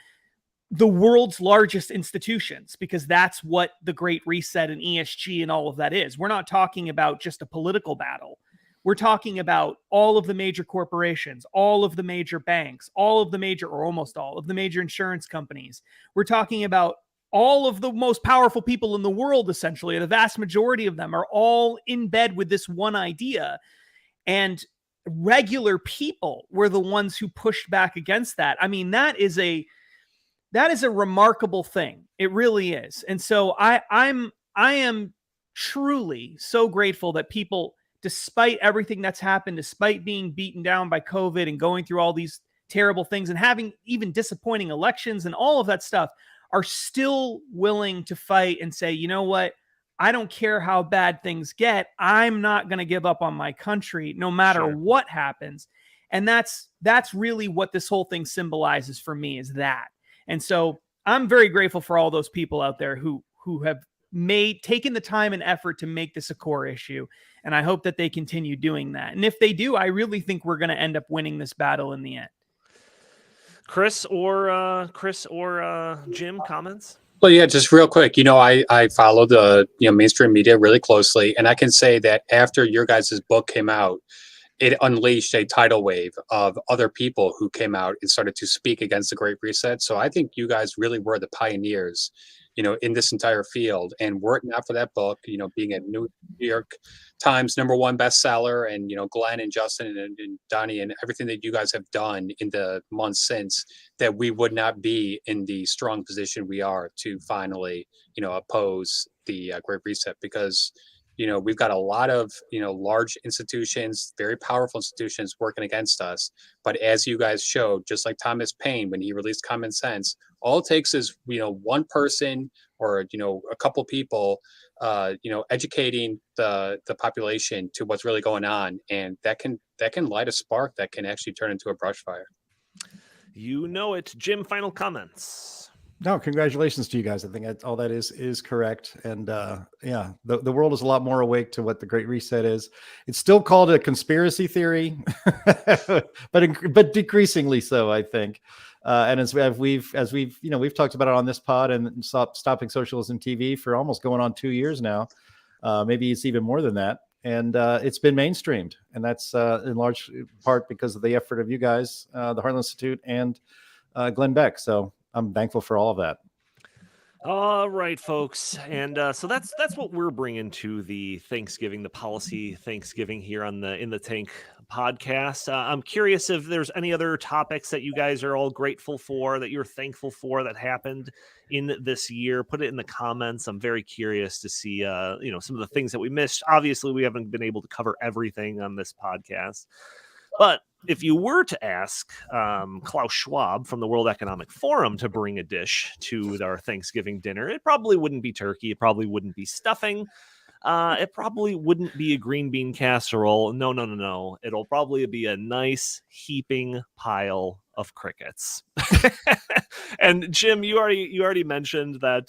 the world's largest institutions, because that's what the Great Reset and ESG and all of that is. We're not talking about just a political battle. We're talking about all of the major corporations, all of the major banks, all of the major, or almost all of the major insurance companies. We're talking about all of the most powerful people in the world, essentially. The vast majority of them are all in bed with this one idea. And regular people were the ones who pushed back against that. I mean, that is a remarkable thing. It really is. And so I am truly so grateful that people, despite everything that's happened, despite being beaten down by COVID and going through all these terrible things and having even disappointing elections and all of that stuff, are still willing to fight and say, you know what? I don't care how bad things get. I'm not going to give up on my country no matter what happens. And that's really what this whole thing symbolizes for me, is that. And so I'm very grateful for all those people out there who have taken the time and effort to make this a core issue. And I hope that they continue doing that. And if they do, I really think we're going to end up winning this battle in the end. Chris or Jim, comments? Well, yeah, just real quick. I follow the mainstream media really closely, and I can say that after your guys' book came out, it unleashed a tidal wave of other people who came out and started to speak against the Great Reset. So I think you guys really were the pioneers, in this entire field. And were it not for that book, being a New York Times #1 bestseller, and Glenn and Justin and Donnie and everything that you guys have done in the months since, that we would not be in the strong position we are to finally oppose the Great Reset, because we've got a lot of large institutions, very powerful institutions working against us. But as you guys showed, just like Thomas Paine when he released Common Sense, all it takes is one person or a couple people educating the population to what's really going on, and that can light a spark that can actually turn into a brush fire. Jim, final comments? No, congratulations to you guys. I think all that is correct. And the world is a lot more awake to what the Great Reset is. It's still called a conspiracy theory, but decreasingly so, I think. And as we've talked about it on this pod and Stopping Socialism TV for almost going on 2 years now. Maybe it's even more than that. And it's been mainstreamed. And that's in large part because of the effort of you guys, the Heartland Institute and Glenn Beck. So I'm thankful for all of that. All right, folks. And so that's what we're bringing to the policy Thanksgiving here on the In the Tank podcast. I'm curious if there's any other topics that you guys are all grateful for, that you're thankful for, that happened in this year. Put it in the comments. I'm very curious to see, some of the things that we missed. Obviously, we haven't been able to cover everything on this podcast, but if you were to ask Klaus Schwab from the World Economic Forum to bring a dish to our Thanksgiving dinner, it probably wouldn't be turkey. It probably wouldn't be stuffing. It probably wouldn't be a green bean casserole. No. It'll probably be a nice heaping pile of crickets. And Jim, you already mentioned that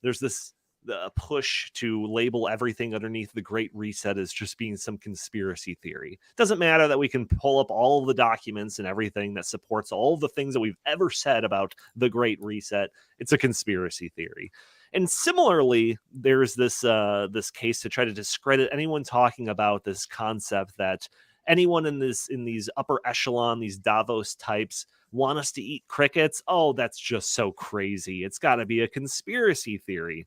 there's this push to label everything underneath the Great Reset as just being some conspiracy theory. Doesn't matter that we can pull up all of the documents and everything that supports all of the things that we've ever said about the Great Reset. It's a conspiracy theory. And similarly, there's this case to try to discredit anyone talking about this concept that anyone in these upper echelon, these Davos types, want us to eat crickets. Oh, that's just so crazy. It's got to be a conspiracy theory.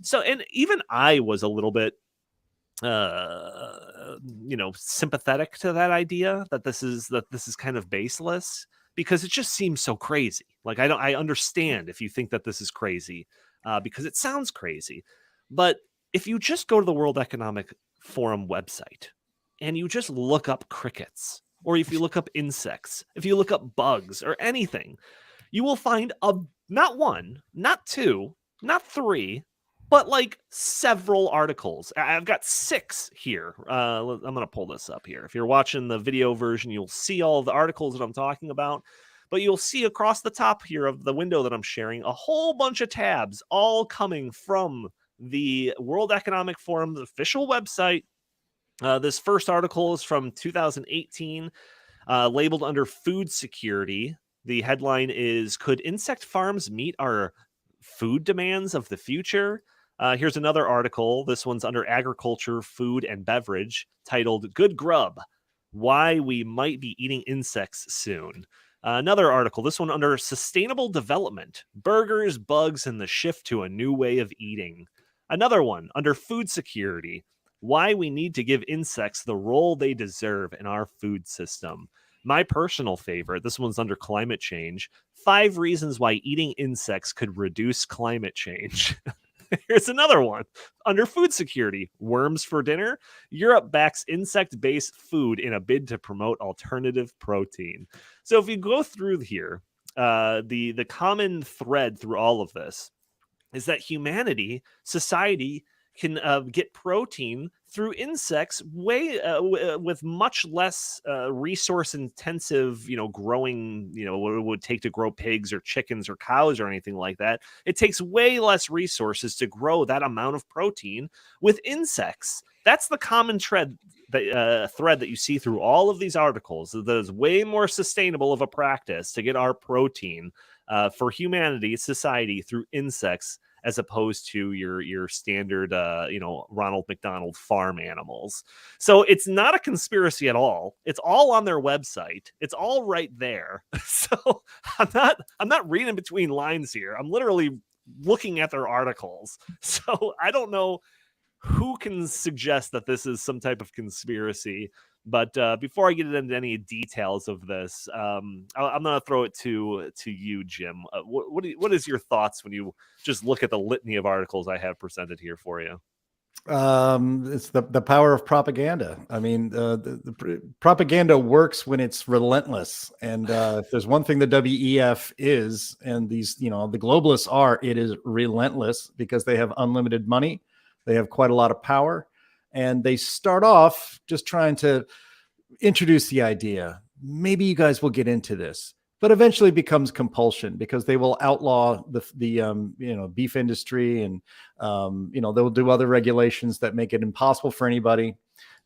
So, and even I was a little bit, sympathetic to that idea that this is kind of baseless, because it just seems so crazy. Like, I understand if you think that this is crazy, because it sounds crazy. But if you just go to the World Economic Forum website and you just look up crickets, or if you look up insects, if you look up bugs or anything, you will find not one, not two, not three, but like several articles. I've got 6 here. I'm going to pull this up here. If you're watching the video version, you'll see all of the articles that I'm talking about. But you'll see across the top here of the window that I'm sharing a whole bunch of tabs, all coming from the World Economic Forum's official website. This first article is from 2018, labeled under food security. The headline is, "Could insect farms meet our food demands of the future?" Here's another article. This one's under agriculture, food, and beverage, titled "Good Grub: Why We Might Be Eating Insects Soon." Another article, this one under sustainable development, burgers, bugs, and the shift to a new way of eating. Another one under food security, why we need to give insects the role they deserve in our food system. My personal favorite, this one's under climate change, 5 reasons why eating insects could reduce climate change. Here's another one under food security, worms for dinner. Europe backs insect-based food in a bid to promote alternative protein. So if you go through here, the common thread through all of this is that humanity, society, can get protein through insects with much less resource intensive, growing, what it would take to grow pigs or chickens or cows or anything like that. It takes way less resources to grow that amount of protein with insects. That's the common thread that you see through all of these articles. That is way more sustainable of a practice to get our protein for humanity, society, through insects, as opposed to your standard, Ronald McDonald farm animals. So it's not a conspiracy at all. It's all on their website. It's all right there. So I'm not reading between lines here. I'm literally looking at their articles. So I don't know who can suggest that this is some type of conspiracy. But before I get into any details of this, I'm going to throw it to you, Jim. What is your thoughts when you just look at the litany of articles I have presented here for you? It's the power of propaganda. I mean, the propaganda works when it's relentless. And if there's one thing the WEF is, and these, the globalists are, it is relentless, because they have unlimited money. They have quite a lot of power. And they start off just trying to introduce the idea. Maybe you guys will get into this, but eventually becomes compulsion, because they will outlaw the beef industry, and they'll do other regulations that make it impossible for anybody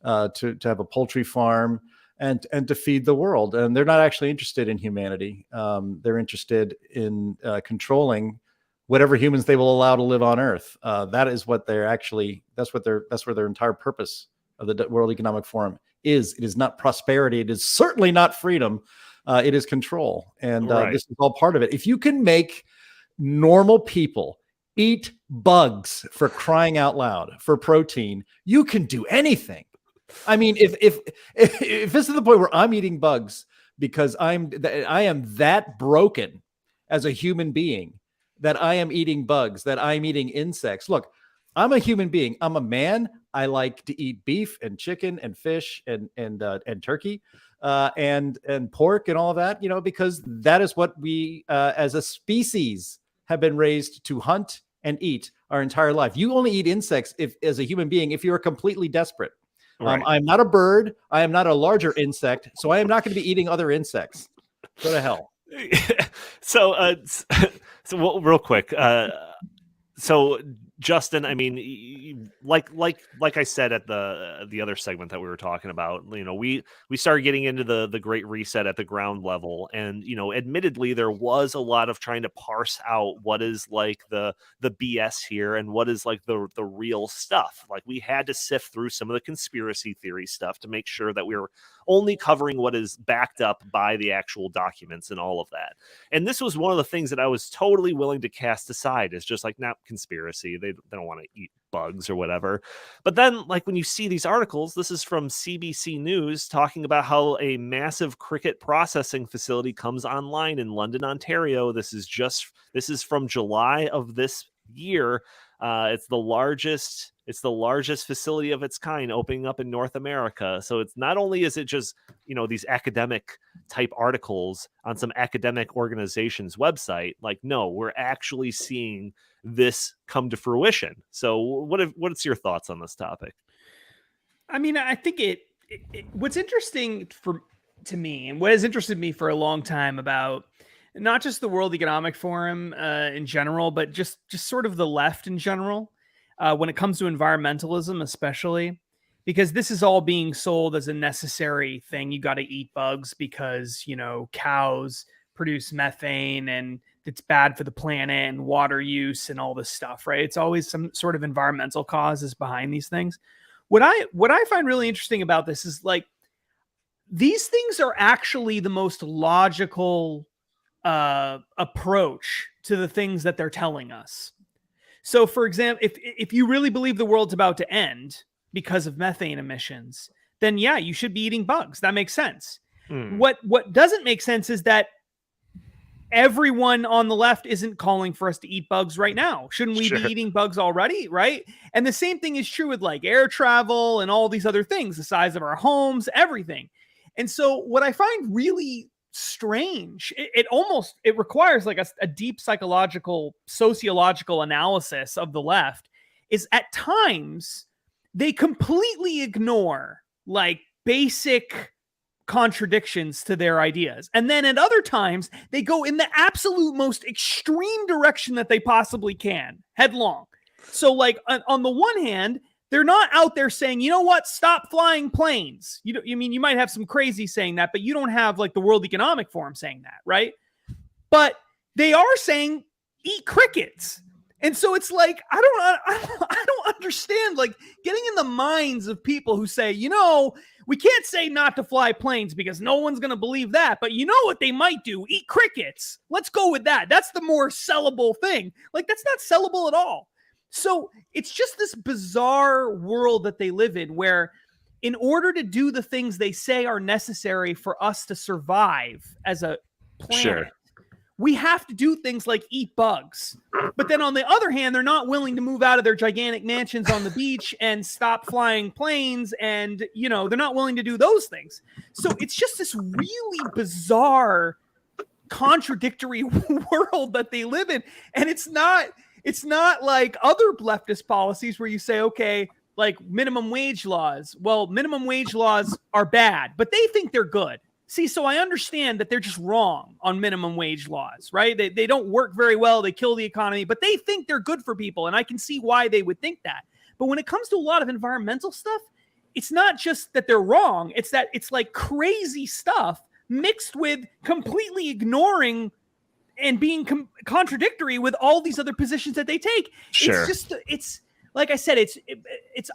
to have a poultry farm and to feed the world. And they're not actually interested in humanity. They're interested in controlling whatever humans they will allow to live on Earth. That is what they're actually, that's where their entire purpose of the World Economic Forum is. It is not prosperity. It is certainly not freedom. It is control. And this is all part of it. If you can make normal people eat bugs, for crying out loud, for protein, you can do anything. I mean, if this is the point where I'm eating bugs because I am that broken as a human being, that I am eating bugs, that I'm eating insects. Look, I'm a human being. I'm a man. I like to eat beef and chicken and fish and turkey and pork and all of that, because that is what we as a species have been raised to hunt and eat our entire life. You only eat insects as a human being if you're completely desperate. Right. I'm not a bird. I am not a larger insect, so I am not going to be eating other insects. Go to hell. So real quick. So Justin, I mean, like I said at the other segment that we were talking about, we started getting into the Great Reset at the ground level, and admittedly there was a lot of trying to parse out what is like the BS here and what is like the real stuff. Like, we had to sift through some of the conspiracy theory stuff to make sure that we were only covering what is backed up by the actual documents and all of that. And this was one of the things that I was totally willing to cast aside as just like, not conspiracy. They don't want to eat bugs or whatever. But then, like, when you see these articles, this is from CBC News talking about how a massive cricket processing facility comes online in London, Ontario. This is from July of this year. It's the largest facility of its kind opening up in North America. So it's not only is it just, these academic type articles on some academic organization's website, like, no, we're actually seeing this come to fruition. So what's your thoughts on this topic? I mean, I think what's interesting to me, and what has interested me for a long time about not just the World Economic Forum in general, but just sort of the left in general, when it comes to environmentalism, especially, because this is all being sold as a necessary thing. You got to eat bugs because, cows produce methane and it's bad for the planet and water use and all this stuff, right? It's always some sort of environmental causes behind these things. What I find really interesting about this is, like, these things are actually the most logical approach to the things that they're telling us. So, for example, if you really believe the world's about to end because of methane emissions, then yeah, you should be eating bugs. That makes sense. What doesn't make sense is that everyone on the left isn't calling for us to eat bugs right now. Shouldn't we be eating bugs already, right? And the same thing is true with, like, air travel and all these other things, the size of our homes, everything. And so what I find really strange, it requires like a deep psychological, sociological analysis of the left, is at times they completely ignore like basic contradictions to their ideas. And then at other times, they go in the absolute most extreme direction that they possibly can, headlong. So like on the one hand, they're not out there saying, you know what, stop flying planes. You might have some crazy saying that, but you don't have like the World Economic Forum saying that, right? But they are saying eat crickets. And so it's like, I don't understand, like getting in the minds of people who say, we can't say not to fly planes because no one's going to believe that. But you know what they might do? Eat crickets. Let's go with that. That's the more sellable thing. Like, that's not sellable at all. So it's just this bizarre world that they live in where in order to do the things they say are necessary for us to survive as a planet, we have to do things like eat bugs. But then on the other hand, they're not willing to move out of their gigantic mansions on the beach and stop flying planes. And, they're not willing to do those things. So it's just this really bizarre, contradictory world that they live in. And it's not like other leftist policies where you say, okay, like minimum wage laws. Well, minimum wage laws are bad, but they think they're good. See, so I understand that they're just wrong on minimum wage laws, right? They don't work very well. They kill the economy, but they think they're good for people. And I can see why they would think that. But when it comes to a lot of environmental stuff, it's not just that they're wrong. It's that it's like crazy stuff mixed with completely ignoring and being contradictory with all these other positions that they take. Sure. It's like I said,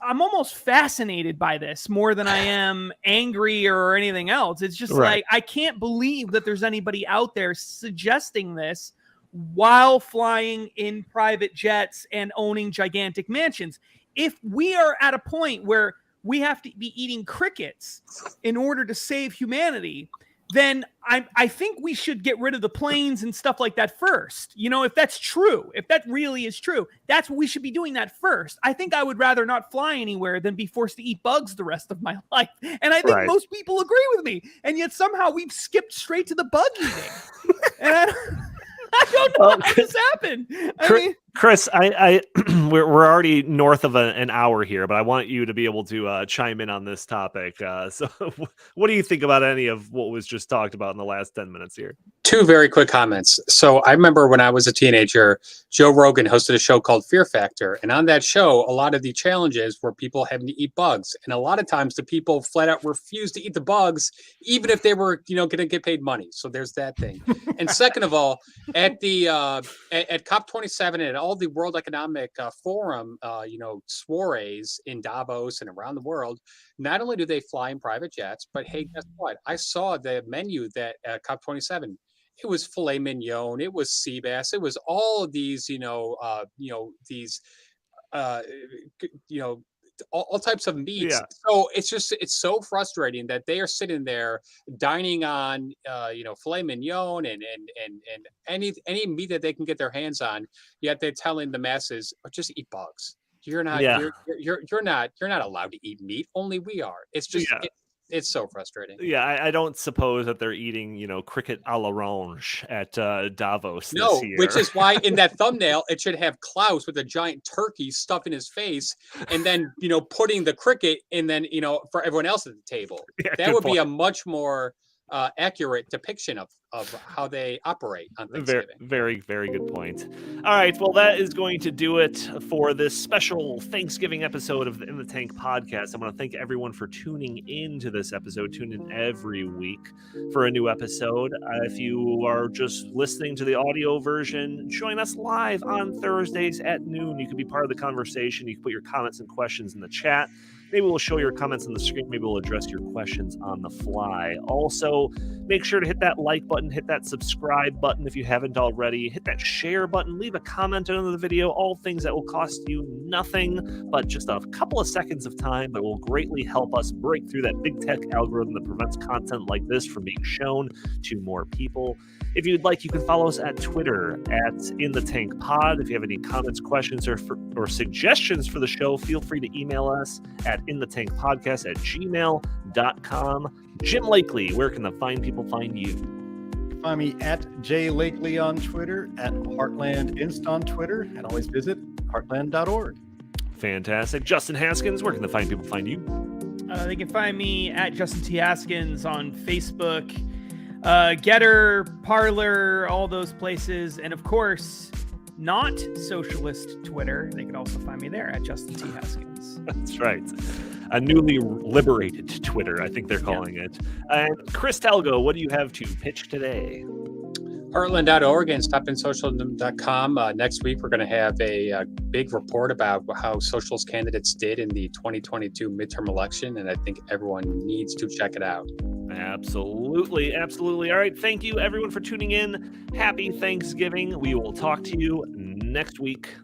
I'm almost fascinated by this more than I am angry or anything else. It's just like, I can't believe that there's anybody out there suggesting this while flying in private jets and owning gigantic mansions. If we are at a point where we have to be eating crickets in order to save humanity, then I think we should get rid of the planes and stuff like that first. If that's true, if that really is true, that's what we should be doing that first. I think I would rather not fly anywhere than be forced to eat bugs the rest of my life. And I think most people agree with me. And yet somehow we've skipped straight to the bug eating. And I don't know how this happened. Chris, I we're already north of an hour here, but I want you to be able to chime in on this topic. So what do you think about any of what was just talked about in the last 10 minutes here? Two very quick comments. So I remember when I was a teenager, Joe Rogan hosted a show called Fear Factor. And on that show, a lot of the challenges were people having to eat bugs. And a lot of times the people flat out refused to eat the bugs, even if they were, going to get paid money. So there's that thing. And second of all, at the at COP27 and all the World Economic Forum, soirees in Davos and around the world, not only do they fly in private jets, but hey, guess what? I saw the menu that at COP27. It was filet mignon. It was sea bass. It was all of these, all types of meats. Yeah. So it's so frustrating that they are sitting there dining on, filet mignon and any meat that they can get their hands on. Yet they're telling the masses, just eat bugs. You're not, you're not allowed to eat meat. Only we are. It's just, it's so frustrating. Yeah, I don't suppose that they're eating, cricket à l'orange at Davos this year. Which is why in that thumbnail, it should have Klaus with a giant turkey stuffed in his face and then, putting the cricket and then, for everyone else at the table. Yeah, that would be a much more accurate depiction of how they operate on Thanksgiving. Very, very good point. All right, well, that is going to do it for this special Thanksgiving episode of the In the Tank podcast. I want to thank everyone for tuning into this episode. Tune in every week for a new episode. If you are just listening to the audio version, join us live on Thursdays at noon. You can be part of the conversation. You can put your comments and questions in the chat. Maybe we'll show your comments on the screen. Maybe we'll address your questions on the fly. Also, make sure to hit that like button, hit that subscribe button if you haven't already, hit that share button, leave a comment under the video, all things that will cost you nothing but just a couple of seconds of time, but will greatly help us break through that big tech algorithm that prevents content like this from being shown to more people. If you'd like, you can follow us at Twitter at In the Tank Pod. If you have any comments, questions, or suggestions for the show, feel free to email us at intheTankPodcast@gmail.com. Jim Lakely, where can the fine people find you? Find me at J Lakely on Twitter, at Heartland Inst on Twitter, and always visit heartland.org. Fantastic. Justin Haskins, where can the fine people find you? They can find me at Justin T. Haskins on Facebook, Getter, Parler, all those places. And of course, not socialist Twitter. They can also find me there at Justin T. Haskins. That's right. A newly liberated Twitter, I think they're calling it. And Chris Talgo, what do you have to pitch today? Heartland.org and stopinsocialism.com. Next week, we're going to have a big report about how socialist candidates did in the 2022 midterm election, and I think everyone needs to check it out. Absolutely. Absolutely. All right. Thank you, everyone, for tuning in. Happy Thanksgiving. We will talk to you next week.